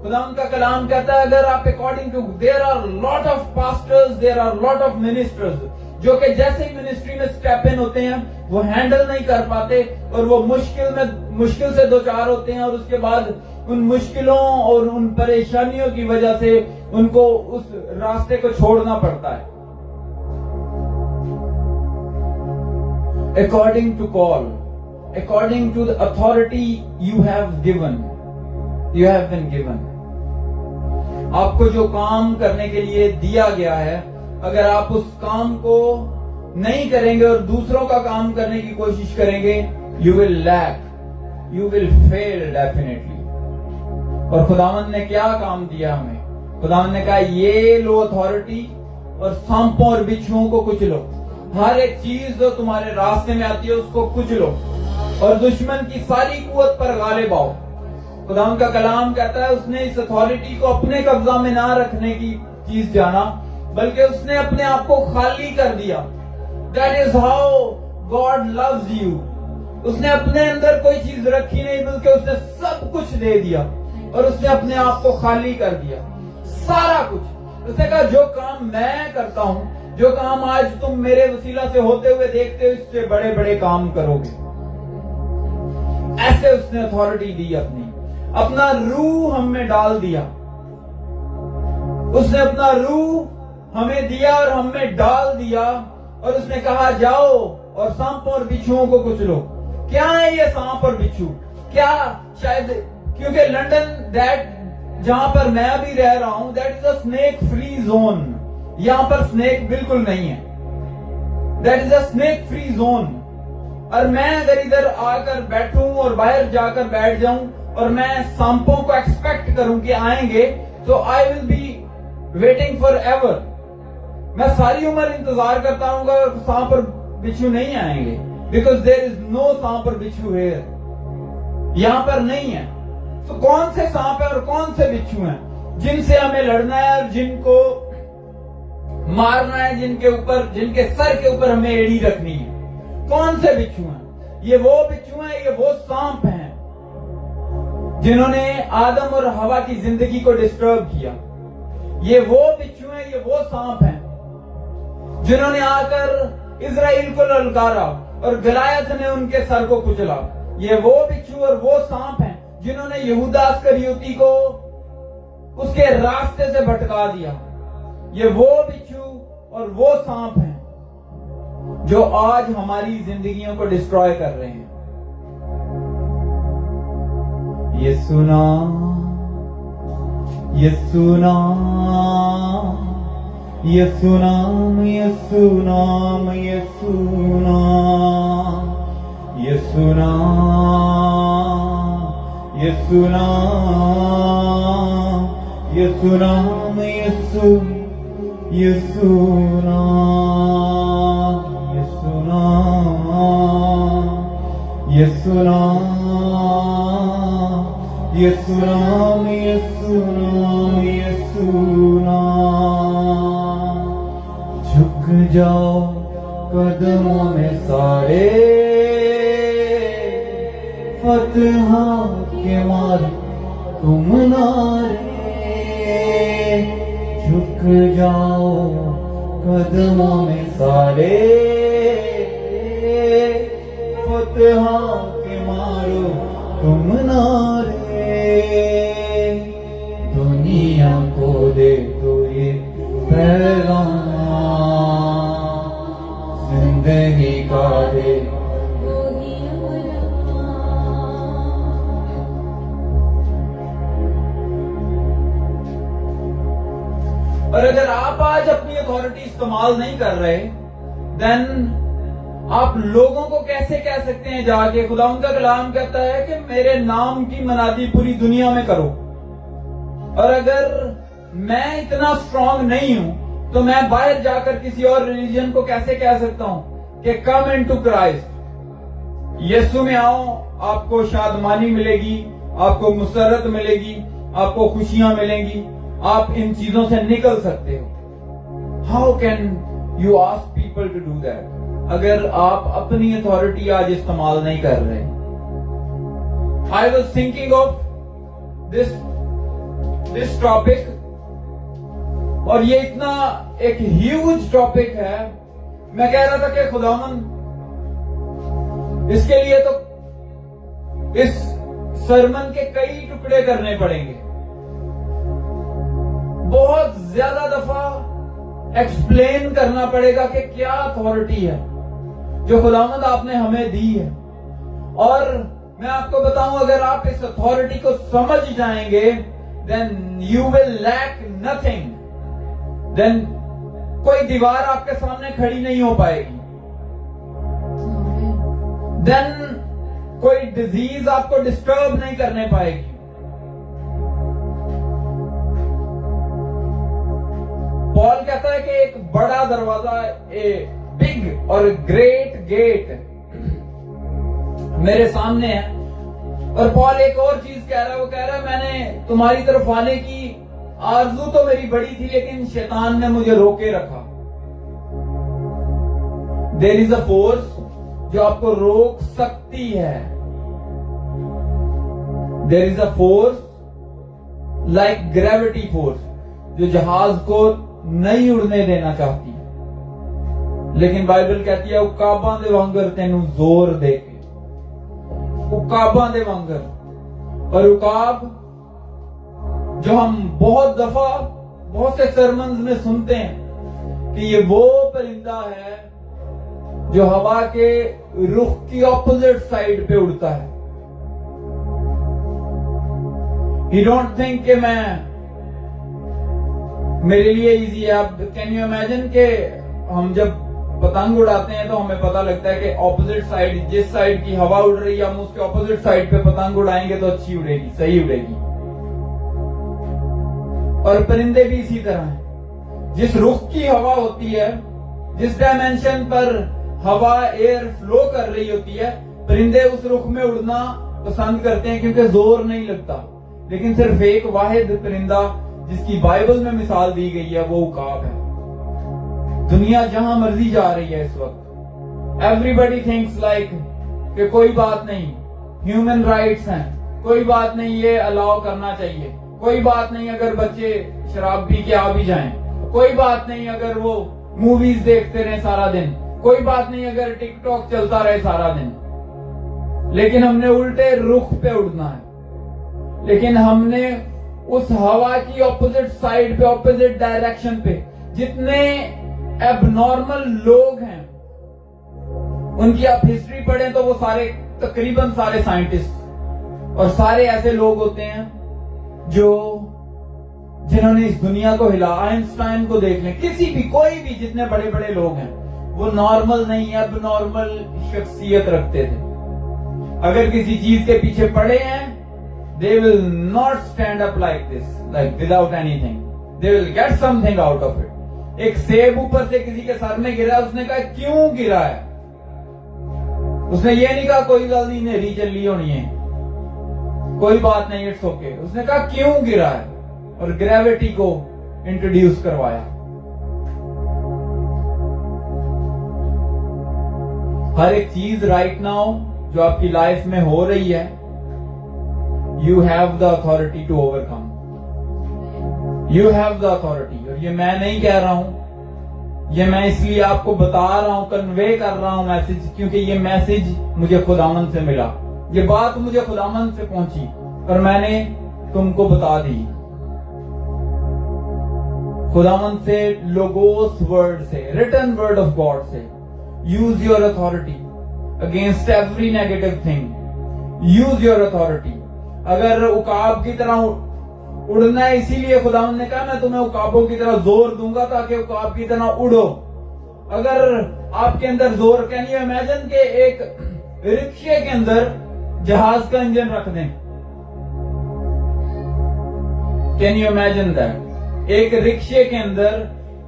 खुदावंद का कलाम कहता है अगर आप according to, there are lot of pastors, there are lot of ministers जो कि जैसे ही मिनिस्ट्री में स्टेप इन होते हैं वो हैंडल नहीं कर पाते और वो मुश्किल से दो चार होते हैं, और उसके बाद उन मुश्किलों और उन परेशानियों की वजह से उनको उस रास्ते को छोड़ना पड़ता है। According to call, according to the authority you have been given. आपको जो काम करने के लिए दिया गया है, अगर आप उस काम को नहीं करेंगे और दूसरों का काम करने की कोशिश करेंगे, you will lack, you will fail definitely. और खुदावंद ने क्या काम दिया हमें? खुदावंद ने कहा ये लो अथॉरिटी और सांपों और बिच्छुओं को कुचलो। हर एक चीज जो तुम्हारे रास्ते में आती है उसको कुचलो और दुश्मन की सारी कुवत पर गालिब आओ। खुदावंद का कलाम कहता है उसने इस अथॉरिटी को अपने कब्जा में ना रखने की चीज जाना, बल्कि उसने अपने आप को खाली कर दिया। That is how God loves you. उसने अपने अंदर कोई चीज रखी नहीं, बल्कि उसने सब कुछ दे दिया और उसने अपने आप को खाली कर दिया, सारा कुछ। उसने कहा जो काम मैं करता हूं जो काम आज तुम मेरे वसीला से होते हुए देखते हो, इससे बड़े बड़े काम करोगे। ऐसे उसने अथॉरिटी दी अपना रूह हम में डाल दिया। उसने अपना रूह हमें दिया और हम में डाल दिया, और उसने कहा जाओ और सांपों और बिच्छुओं को कुचलो। क्या है ये सांप और बिच्छू? क्या शायद क्योंकि लंदन दैट जहां पर मैं अभी रह रहा हूं, that is a snake free zone. यहां पर स्नेक बिल्कुल नहीं है, that is a snake free zone. और मैं अगर इधर आकर बैठूं और बाहर जाकर बैठ जाऊं और मैं सांपों को एक्सपेक्ट करूं कि आएंगे, तो I will be waiting for ever. मैं सारी उम्र इंतजार करता हूँ और सांप और बिच्छू नहीं आएंगे, बिकॉज देयर इज नो सांप और बिच्छू हियर, यहां पर नहीं है। तो कौन से सांप है और कौन से बिच्छू हैं जिनसे हमें लड़ना है और जिनको मारना है, जिनके सर के ऊपर हमें एड़ी रखनी है? कौन से बिच्छू हैं? ये वो बिच्छू हैं, ये वो सांप हैं जिन्होंने आदम और हवा की जिंदगी को डिस्टर्ब किया। ये वो बिच्छू हैं, ये वो सांप हैं जिन्होंने आकर इजराइल को ललकारा और गलायत ने उनके सर को कुचला। ये वो बिच्छू और वो सांप हैं जिन्होंने यहूदा इस्करियोती को उसके रास्ते से भटका दिया। ये वो बिच्छू और वो सांप हैं जो आज हमारी जिंदगियों को डिस्ट्रॉय कर रहे हैं। यीशु नाम, यीशु नाम, यीशु नाम, यीशु नाम, यीशु नाम, यीशु नाम, यीशु नाम, यीशु नाम, यीशु, यीशु नाम, यीशु नाम, यीशु नाम, यीशु नाम, यीशु नाम, यीशु नाम। झुक जाओ कदमों में सारे, फतह के मार तुम नारे। झुक जाओ कदमों में सारे, फतह के मारो तुम नारे। दुनिया को दे दो ये पैगाम, जिंदगी का दे और अगर आप आज अपनी अथॉरिटी इस्तेमाल नहीं कर रहे, देन आप लोगों को कैसे कह सकते हैं जाके? खुदा उनका कलाम कहता है कि मेरे नाम की मनादी पूरी दुनिया में करो। और अगर मैं इतना स्ट्रांग नहीं हूं, तो मैं बाहर जाकर किसी और रिलीजन को कैसे कह सकता हूं कि कम इनटू क्राइस्ट, यीशु में आओ, आपको शादमानी मिलेगी, आपको मुसरत मिलेगी, आपको खुशियां मिलेंगी, आप इन चीजों से निकल सकते हो। How can you ask people to do that अगर आप अपनी अथॉरिटी आज इस्तेमाल नहीं कर रहे? I was thinking of this topic, और ये इतना एक ह्यूज टॉपिक है। मैं कह रहा था कि खुदावन इसके लिए तो इस सरमन के कई टुकड़े करने पड़ेंगे, बहुत ज्यादा दफा एक्सप्लेन करना पड़ेगा कि क्या अथॉरिटी है जो खुदावंद आपने हमें दी है। और मैं आपको बताऊं, अगर आप इस अथॉरिटी को समझ जाएंगे, then you will lack nothing. Then कोई दीवार आपके सामने खड़ी नहीं हो पाएगी। देन कोई डिजीज आपको डिस्टर्ब नहीं करने पाएगी। पॉल कहता है कि एक बड़ा दरवाजा, ए बिग और ग्रेट गेट मेरे सामने है। और पॉल एक और चीज कह रहा है, वो कह रहा है मैंने तुम्हारी तरफ आने की आरज़ू तो मेरी बड़ी थी, लेकिन शैतान ने मुझे रोके रखा। देयर इज अ फोर्स जो आपको रोक सकती है। There is a force like gravity force जो जहाज को नहीं उड़ने देना चाहती। लेकिन बाइबल कहती है उकाबां दे वांगर तेनू जोर दे के, उकाबां दे वांगर। और उकाब जो हम बहुत दफा बहुत से सरमन्स में सुनते हैं कि ये वो परिंदा है जो हवा के रुख की ऑपोजिट साइड पे उड़ता है। यू डोंट थिंक कि मेरे लिए इजी है। अब कैन यू इमेजिन कि हम जब पतंग उड़ाते हैं तो हमें पता लगता है कि ऑपोजिट साइड, जिस साइड की हवा उड़ रही है हम उसके ऑपोजिट साइड पे पतंग उड़ाएंगे तो अच्छी उड़ेगी, सही उड़ेगी। और परिंदे भी इसी तरह हैं। जिस रुख की हवा होती है, जिस डायमेंशन पर हवा एयर फ्लो कर रही होती है, परिंदे उस रुख में उड़ना पसंद करते हैं क्योंकि जोर नहीं लगता। लेकिन सिर्फ एक वाहिद परिंदा जिसकी बाइबल में मिसाल दी गई है वो उकाब है। दुनिया जहां मर्जी जा रही है इस वक्त, एवरीबडी थिंक्स लाइक कि कोई बात नहीं, ह्यूमन राइट्स हैं, कोई बात नहीं, ये अलाउ करना चाहिए, कोई बात नहीं अगर बच्चे शराब पी के आ भी जाएं, कोई बात नहीं अगर वो मूवीज देखते रहे सारा दिन, कोई बात नहीं अगर टिकटॉक चलता रहे सारा दिन। लेकिन हमने उल्टे रुख पे उड़ना है। लेकिन हमने उस हवा की ऑपोजिट साइड पे, ऑपोजिट डायरेक्शन पे जितने एबनॉर्मल लोग हैं, उनकी आप हिस्ट्री पढ़ें तो वो सारे, तकरीबन सारे साइंटिस्ट और सारे ऐसे लोग होते हैं जिन्होंने इस दुनिया को हिला। आइंस्टाइन को देख लें, किसी भी, कोई भी, जितने बड़े बड़े लोग हैं वो नॉर्मल नहीं, एबनॉर्मल शख्सियत रखते थे। अगर किसी चीज के पीछे पड़े हैं, they will not stand up like this, like without anything. They will get something out of it. एक सेब ऊपर से किसी के सर में गिरा, उसने कहा क्यों गिरा है? उसने ये नहीं कहा कोई गल नहीं, नेरी चली होनी है, कोई बात नहीं, इट्स ओके। उसने कहा क्यों गिरा है और ग्रेविटी को इंट्रोड्यूस करवाया। हर एक चीज राइट नाउ जो आपकी लाइफ में हो रही है, You have the authority to overcome. You have the authority. और ये मैं नहीं कह रहा हूं, ये मैं इसलिए आपको बता रहा हूं, कन्वे कर रहा हूं मैसेज, क्योंकि ये मैसेज मुझे खुदावंद से मिला, ये बात मुझे खुदावंद से पहुंची और मैंने तुमको बता दी। खुदावंद से, लोगोस वर्ड से, रिटन वर्ड ऑफ गॉड से। Use your authority against every negative thing. Use your authority. अगर उकाब की तरह उड़ना है, इसीलिए खुदावंद ने कहा मैं तुम्हें उकाबों की तरह जोर दूंगा ताकि उकाब की तरह उड़ो। अगर आपके अंदर जोर, कैन यू इमेजिन के एक रिक्शे के अंदर जहाज का इंजन रख दें? Can you imagine that? एक रिक्शे के अंदर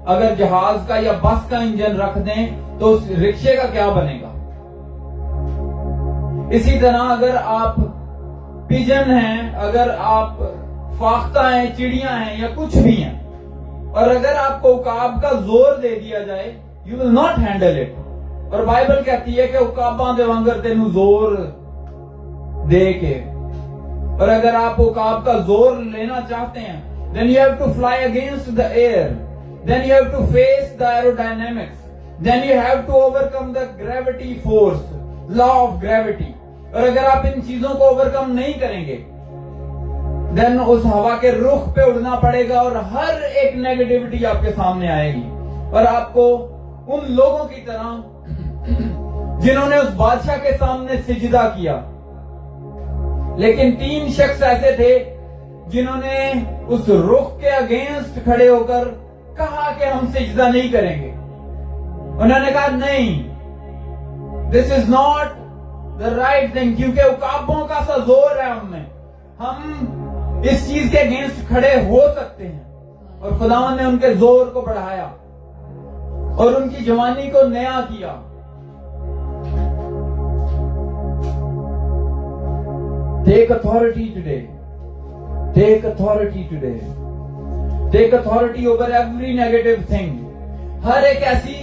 अगर जहाज का या बस का इंजन रख दें तो उस रिक्शे का क्या बनेगा? इसी तरह अगर आप पिजन हैं, अगर आप फाख्ता हैं, चिड़िया हैं या कुछ भी हैं, और अगर आपको उकाब का जोर दे दिया जाए, you will not handle it. और बाइबल कहती है कि उकाबां दे वांगर तेनू जोर दे के। और अगर आप उकाब का जोर लेना चाहते हैं, then you have to fly against the air, then you have to face the aerodynamics, then you have to overcome the gravity force, law of gravity. और अगर आप इन चीजों को ओवरकम नहीं करेंगे, देन उस हवा के रुख पे उड़ना पड़ेगा और हर एक नेगेटिविटी आपके सामने आएगी। और आपको उन लोगों की तरह जिन्होंने उस बादशाह के सामने सिजदा किया, लेकिन 3 शख्स ऐसे थे जिन्होंने उस रुख के अगेंस्ट खड़े होकर कहा कि हम सिजदा नहीं करेंगे। उन्होंने कहा नहीं, this is not the right thing, क्योंकि उकाबों का सा जोर है हमें, हम इस चीज के अगेंस्ट खड़े हो सकते हैं। और खुदावंद ने उनके जोर को बढ़ाया और उनकी जवानी को नया किया। Take authority today, take authority today, take authority over every negative thing. हर एक ऐसी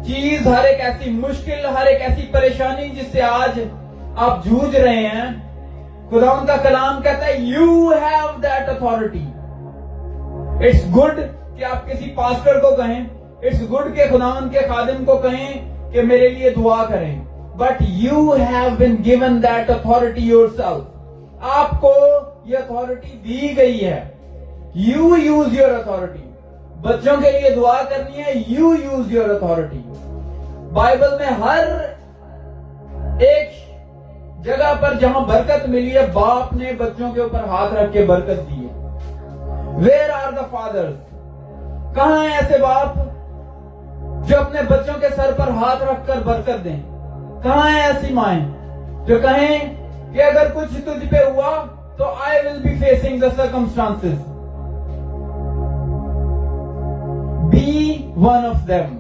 चीज, हर एक ऐसी मुश्किल, हर एक ऐसी परेशानी जिससे आज आप जूझ रहे हैं, खुदावंद का कलाम कहता है you have that authority. It's good कि आप किसी पास्टर को कहें इट्स गुड के खुदावंद के खादिम को कहें कि मेरे लिए दुआ करें, but you have been given that authority yourself. आपको ये अथॉरिटी दी गई है। You use your authority. बच्चों के लिए दुआ करनी है, you use your authority. Bible में हर एक जगह पर जहां बरकत मिली है, बाप ने बच्चों के ऊपर हाथ रख के बरकत दी है। Where are the fathers? कहां है ऐसे बाप जो अपने बच्चों के सर पर हाथ रखकर बरकत दें? कहां है ऐसी माएं जो कहें कि अगर कुछ तुझ पे हुआ तो I will be facing the circumstances, be one of them.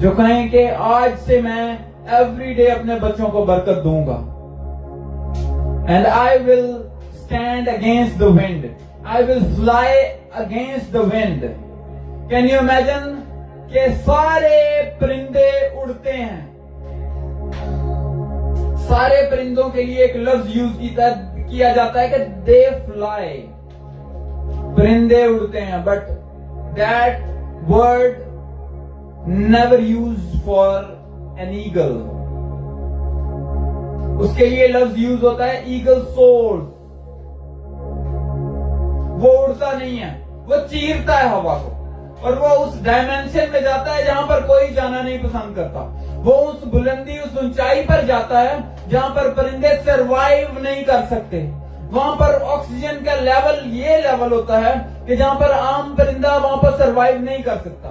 जो कहें कि आज से मैं एवरी डे अपने बच्चों को बरकत दूंगा, and I will stand against the wind, I will fly against the wind. Can you imagine कि सारे परिंदे उड़ते हैं। सारे परिंदों के लिए एक लफ्ज यूज किया जाता है कि दे फ्लाई, परिंदे उड़ते हैं, but that word never used for an eagle. उसके लिए लफ्ज यूज होता है ईगल सोर्स। वो उड़ता नहीं है, वो चीरता है हवा को, और वो उस डायमेंशन में जाता है जहां पर कोई जाना नहीं पसंद करता। वो उस बुलंदी, उस ऊंचाई पर जाता है जहां पर परिंदे सरवाइव नहीं कर सकते। वहां पर ऑक्सीजन का लेवल ये लेवल होता है कि जहां पर आम परिंदा वहां पर सरवाइव नहीं कर सकता।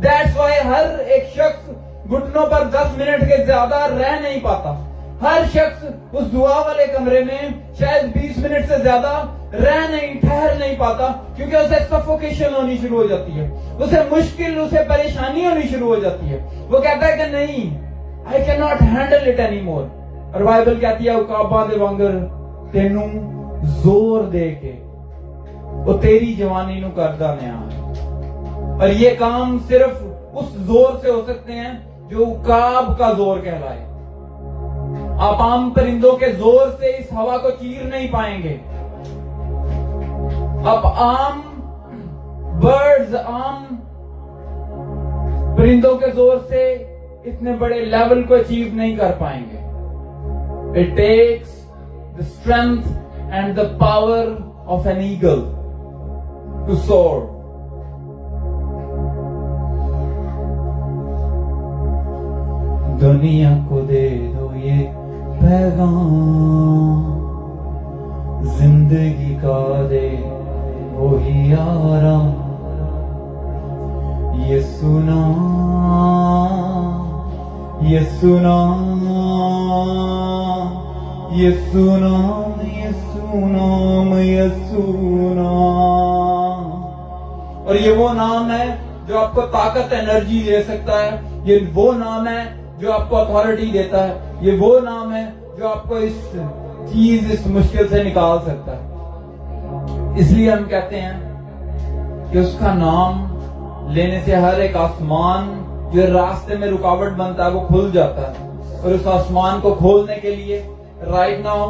दैट्स वाई हर एक शख्स घुटनों पर 10 मिनट के ज्यादा रह नहीं पाता। हर शख्स उस दुआ वाले कमरे में शायद 20 मिनट से ज्यादा ठहर नहीं पाता, क्योंकि उसे सफोकेशन होनी शुरू हो जाती है, उसे मुश्किल, उसे परेशानी होनी शुरू हो जाती है। वो कहता है कि नहीं, I can not handle it any more. और बाइबल कहती है उकाबा दे वांगर तेनू जोर दे के वो तेरी जवानी नु करदा न्या। और ये काम सिर्फ उस जोर से हो सकते हैं जो उकाब का जोर कहलाए। आप आम परिंदों के जोर से इस हवा को चीर नहीं पाएंगे। आप आम बर्ड्स, आम परिंदों के जोर से इतने बड़े लेवल को अचीव नहीं कर पाएंगे। It takes the strength and the power of an eagle to soar. दुनिया को दे दो ये पैगाम, जिंदगी का दे वही आराम। ये सुना, ये सुना, ये सुना, ये सुना, ये सुना। और ये वो नाम है जो आपको ताकत, एनर्जी दे सकता है। ये वो नाम है जो आपको अथॉरिटी देता है। ये वो नाम है जो आपको इस मुश्किल से निकाल सकता है। इसलिए हम कहते हैं कि उसका नाम लेने से हर एक आसमान जो रास्ते में रुकावट बनता है वो खुल जाता है। और उस आसमान को खोलने के लिए राइट नाउ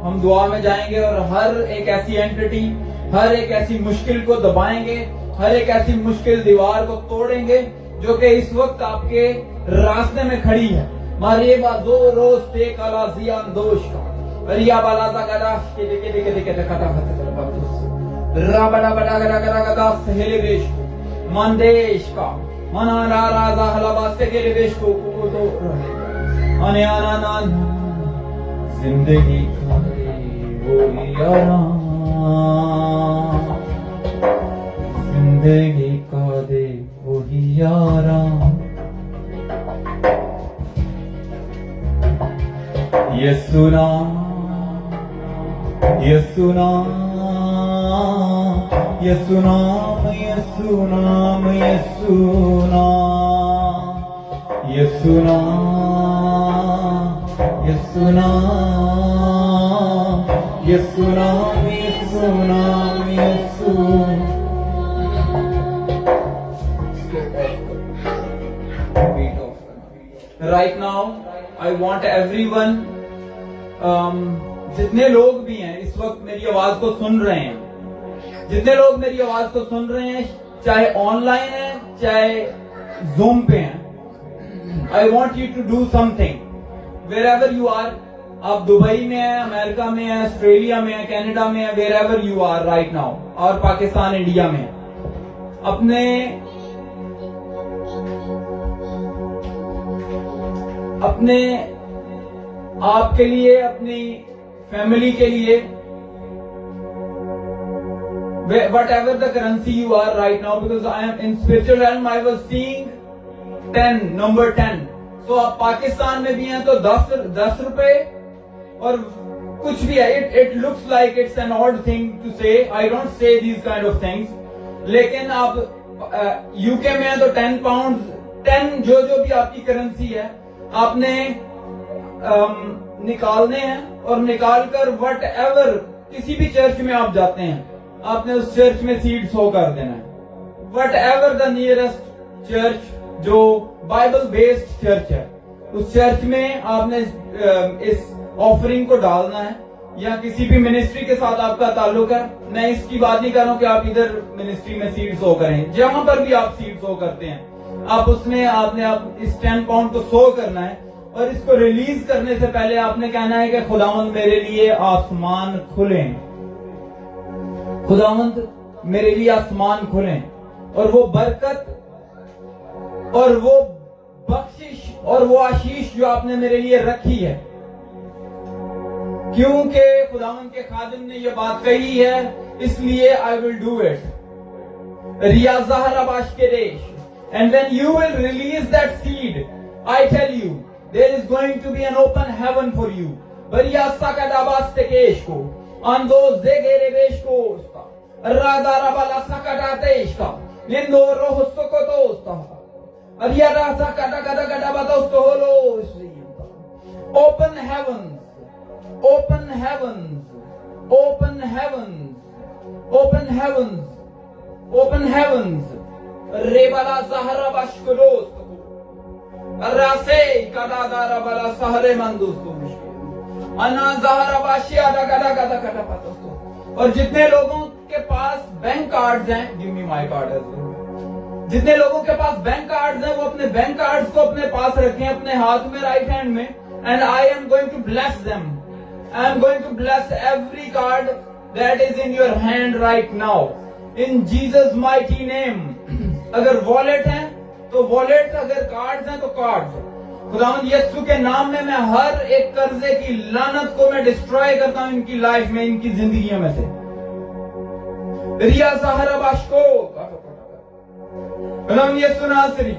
हम दुआ में जाएंगे और हर एक ऐसी एंटिटी, हर एक ऐसी मुश्किल को दबाएंगे, हर एक ऐसी मुश्किल दीवार को तोड़ेंगे जो कि इस वक्त आपके रास्ते में खड़ी है। मारिए बाजो रोज ते काला जियान दोष का रिया बाला ता गदा के के कटा रा बड़ा बड़ा गदा गदा गदा सहेले देश मंदेश का मना रा राजा हलाबास के देश को तो अने आना ना जिंदगी का वो यारा, जिंदगी का दे वही यारा। ये सुना, ये सुना, ये सुना, ये सुना, ये सुना, ये सुना, ये सुना, ये सुना, ये सुना, ये सुना। Right now, I want everyone, जितने लोग भी हैं इस वक्त मेरी आवाज को सुन रहे हैं, जितने लोग मेरी आवाज को सुन रहे हैं, चाहे ऑनलाइन है चाहे जूम पे हैं, I want you to do something wherever you are. आप दुबई में हैं, अमेरिका में हैं, ऑस्ट्रेलिया में हैं, कनाडा में हैं, wherever you are right now, और पाकिस्तान इंडिया में, अपने आपके लिए, अपनी फैमिली के लिए, whatever the currency you are right now, because I am in spiritual realm, I was seeing 10, number 10. So आप पाकिस्तान में भी हैं तो 10 रुपए और कुछ भी है. It looks like it's an odd thing to say. I don't say these kind of things. लेकिन आप यूके में हैं तो 10 पाउंड, 10 जो भी आपकी करेंसी है आपने निकालने हैं, और निकालकर वट एवर किसी भी चर्च में आप जाते हैं आपने उस चर्च में सीड सो कर देना है. What ever the nearest church जो बाइबल बेस्ड चर्च है, उस चर्च में आपने इस ऑफरिंग को डालना है. या किसी भी मिनिस्ट्री के साथ आपका ताल्लुक है, मैं इसकी बात नहीं कर रहा हूं कि आप इधर मिनिस्ट्री में सीड सो करें, जहां पर भी आप सीड सो करते हैं आप उसमें आपने इस 10 पाउंड को सो करना है. और इसको रिलीज करने से पहले आपने कहना है कि खुदावंद मेरे लिए आसमान खुलें, खुदावंद मेरे लिए आसमान खुलें, और वो बरकत और वो बख्शिश और वो आशीष जो आपने मेरे लिए रखी है, क्योंकि खुदावंद के खादिम ने ये बात कही है, इसलिए आई विल डू इट. रिया ज़हरा बाश के देश. And when you will release that seed, I tell you there is going to be an open heaven for you. Bariya sakadabas tekeshko ando zegereveshko radara bala sakadateishka nindo rohostokotosta ariyara sakadagadagadabatosto holo. Open heavens, open heavens, open heavens, open heavens, open heavens. Rebala zahara bashkodosto रासे कदादारा बला सहरे मंदुस्तु अना ज़हरा बाशिया डगडा गदा कटा पातोस्तु. और जितने लोगों के पास bank cards हैं, गिव मी माय कार्ड, जितने लोगों के पास बैंक कार्ड्स हैं वो अपने बैंक कार्ड्स को अपने पास रखें, अपने हाथ में, राइट हैंड में. And I am going to bless them. I am going to bless every card that is in your hand right now in Jesus mighty name. अगर वॉलेट है तो वॉलेट, अगर कार्ड्स हैं तो कार्ड्स. खुदावंद यीशु के नाम में मैं हर एक कर्जे की लानत को मैं डिस्ट्रॉय करता हूं इनकी लाइफ में, इनकी जिंदगियों में से. रिया सहारा बाशको खुदावंद यीशु नासरी,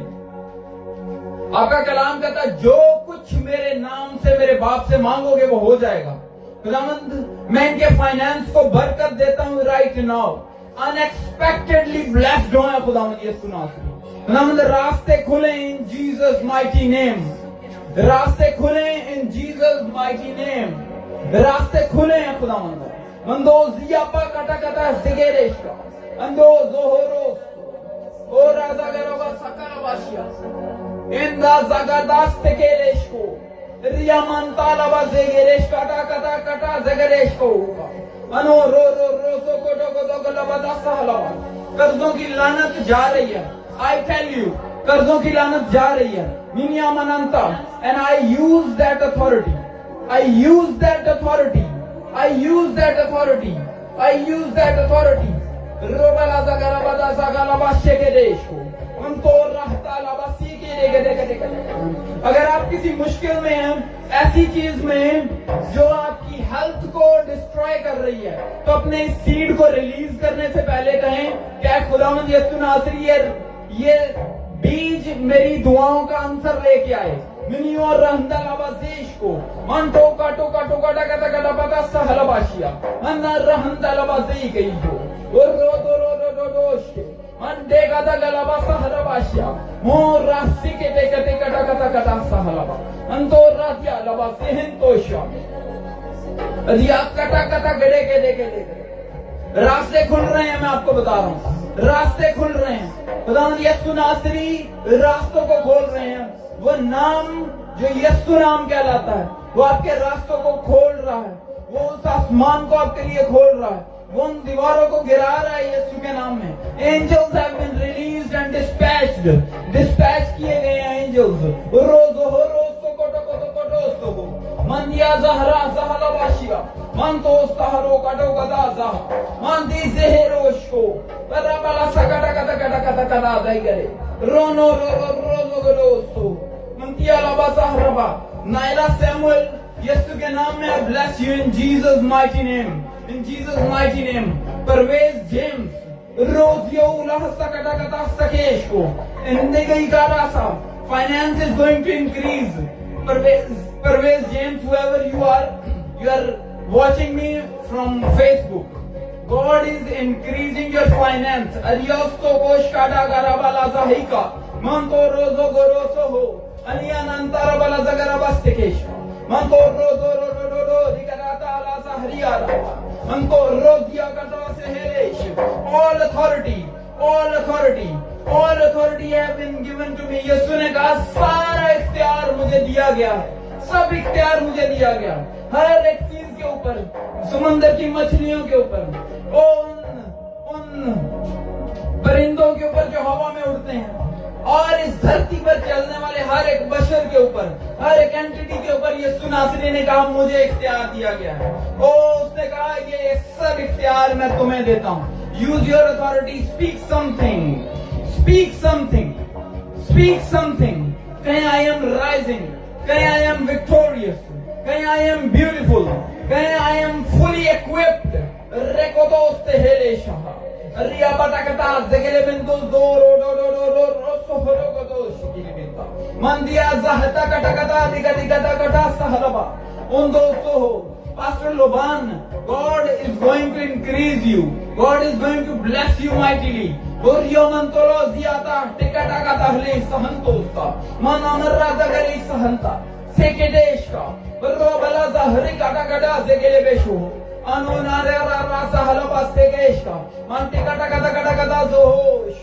आपका कलाम कहता है जो कुछ मेरे नाम से मेरे बाप से मांगोगे वो हो जाएगा. खुदावंद मैं इनके फाइनेंस को बरकत देता हूं राइट नाउ. अनएक्सपेक्टेडली ब्लेस्ड हो खुदावंद यीशु नासरी. खुदावंद रास्ते खुले इन जीसस माइटी नेम. रास्ते खुले इन जीसस माइटी नेम. रास्ते खुले हैं खुदावंद. मंदो जियापा कटा कटा सिगेरेशका अंदो जोहोरो ओ राजा गरोगा सकराबाशिया इंदा जगदास्ते केलेशको रिया मंताला बाजेगेरेश कटा कटा कटा जगरेशको अनो रो रो रो सो कोटो कोटो गलबदा सहलवा. कर्जों की लानत जा रही है. I tell you, कर्जों की लानत जा रही है. मिनिया मनंता. And I use that authority. I use that authority. I use that authority. I use that authority. रोबला ज़गरा बदा ज़गला बाशे के देश को उनको रहता लबासी के देखे. अगर आप किसी मुश्किल में हैं, ऐसी चीज में जो आपकी हेल्थ को डिस्ट्रॉय कर रही है, तो अपने इस सीड को रिलीज करने से पहले कहें क्या खुदावंद यीशु नासरी ये बीज मेरी दुआओं का आंसर लेके आए. मिनियो रहंदा लबाजीश को मन टोका टोका टोका टका टका टका सहलबाशिया अन्ना रहंदा लबाजी गई जो और रो दो रो दो दो दोष के मन देगा दा गलबा सहलबाशिया मो रास्ती के टेका टेका टका टका टका सहलबा अंतो रातिया लबा सेहन तोशा अदिया कटा कटा गड़े के देखे. रास्ते खुल रहे हैं, मैं आपको बता रहा हूँ, रास्ते खुल रहे हैं. खुदावंद यीशु नासरी रास्तों को खोल रहे हैं. वो नाम जो यीशु नाम कहलाता है वो आपके रास्तों को खोल रहा है. वो उस आसमान को आपके लिए खोल रहा है. वो उन दीवारों को गिरा रहा है यीशु के नाम में. एंजल्स हैव बीन डिस्पैच किए गए एंजल्स रोजो हो रोज तो कोटो कोटो कोटो तो हो मंदिया जहरा जहला वाशिया मन तो स्ताहरो काटो गदा जह मन दी जहरोश को बराबला सकटा कटा कटा कटा कटा दाई करे रोनो रोजो गरोसो मंदिया लबा सहरबा नाइला सैमुअल यीशु के नाम में I bless you in Jesus mighty name. In Jesus mighty name. Parvez James रोजियो उलाह सकटा कटा सकेश को इंदे गई कारासा finance is going to increase. Parvez James whoever you are watching me from Facebook. God is increasing your finance. Arios to gosh kada garabala zahika manto rozo goroso ho aliyan antara bala zagara bastekesh manto rozo rodo dikarata ala sahriyara manto rozia kata seheresh all authority have been given to me. यीशु ने कहा सारा इख्तियार मुझे दिया गया है, सब इख्तियार मुझे दिया गया, हर एक चीज के ऊपर, समुद्र की मछलियों के ऊपर, उन परिंदों के ऊपर जो हवा में उड़ते हैं, और इस धरती पर चलने वाले हर एक बशर के ऊपर, हर एक एंटिटी के ऊपर यीशु नासरी ने कहा मुझे इख्तियार दिया गया है। उसने कहा ये सब इख्तियार मैं तुम्हें देता हूँ। Use your authority, speak something. कहीं आई एम राइजिंग, कहीं आई एम विक्टोरियस, कहीं आई एम ब्यूटीफुल, कहीं आई एम फुली इक्विप्ड। रेकोदोस्ते हेलेशाह रिया बटाकता जगले बिंदु जोरो डो सोहरो गोदोश किलिबिता मंदिया जहता कटकता दिगदिगता कटा सहरबा उन दोस्तों हो Pastor Loban, God is going to increase you. God is going to bless you mightily. Goryo mantoro ziyata tikata kata hli sahantosta man amarra dagari sahanta sekedeshka bro bala zahri kata kata zegele beshu anu nare ra sahala pastekeshka man tikata kata kata kata zohosh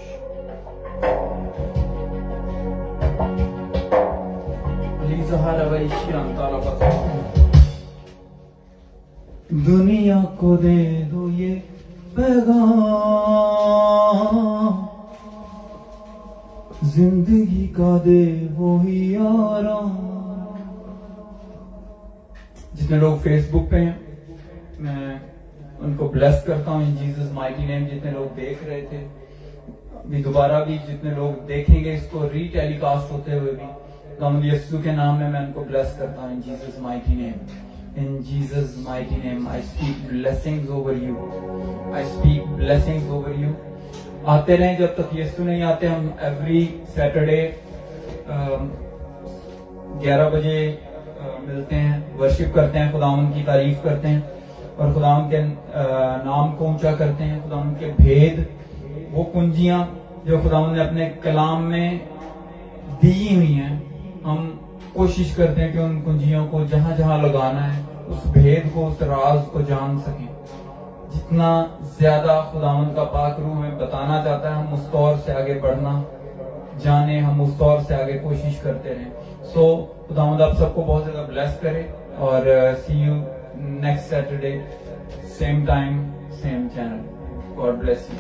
li zahara vaishyan talabas दुनिया को दे दो ये पैगाम जिंदगी का दे वो ही आराम। जितने लोग फेसबुक पे हैं मैं उनको ब्लेस करता हूँ इन जीसस माइटी नेम। जितने लोग देख रहे थे अभी दोबारा भी जितने लोग देखेंगे इसको रीटेलीकास्ट होते हुए भी खुदावंद यीशु के नाम में मैं उनको ब्लेस करता हूँ इन Jesus mighty name. In Jesus' mighty name, I speak blessings over you. I speak blessings over you. आते रहें जब तक यीशु नहीं आते। हम एवरी सैटरडे 11 बजे मिलते हैं, वर्शिप करते हैं, खुदावंद की तारीफ करते हैं और खुदावंद के नाम को ऊंचा करते हैं। खुदावंद के भेद, वो कुंजियां जो खुदावंद ने अपने कलाम में दी हुई हैं, हम कोशिश करते हैं कि उन कुंजियों को जहां जहां लगाना है उस भेद को, उस राज को जान सकें। जितना ज्यादा खुदावंद का पाक रूह हमें बताना चाहता है हम उस तौर से आगे बढ़ना जाने, हम उस तौर से आगे कोशिश करते रहें। सो खुदावंद आप सबको बहुत ज्यादा ब्लेस करे और see you next Saturday same time same channel. God bless you.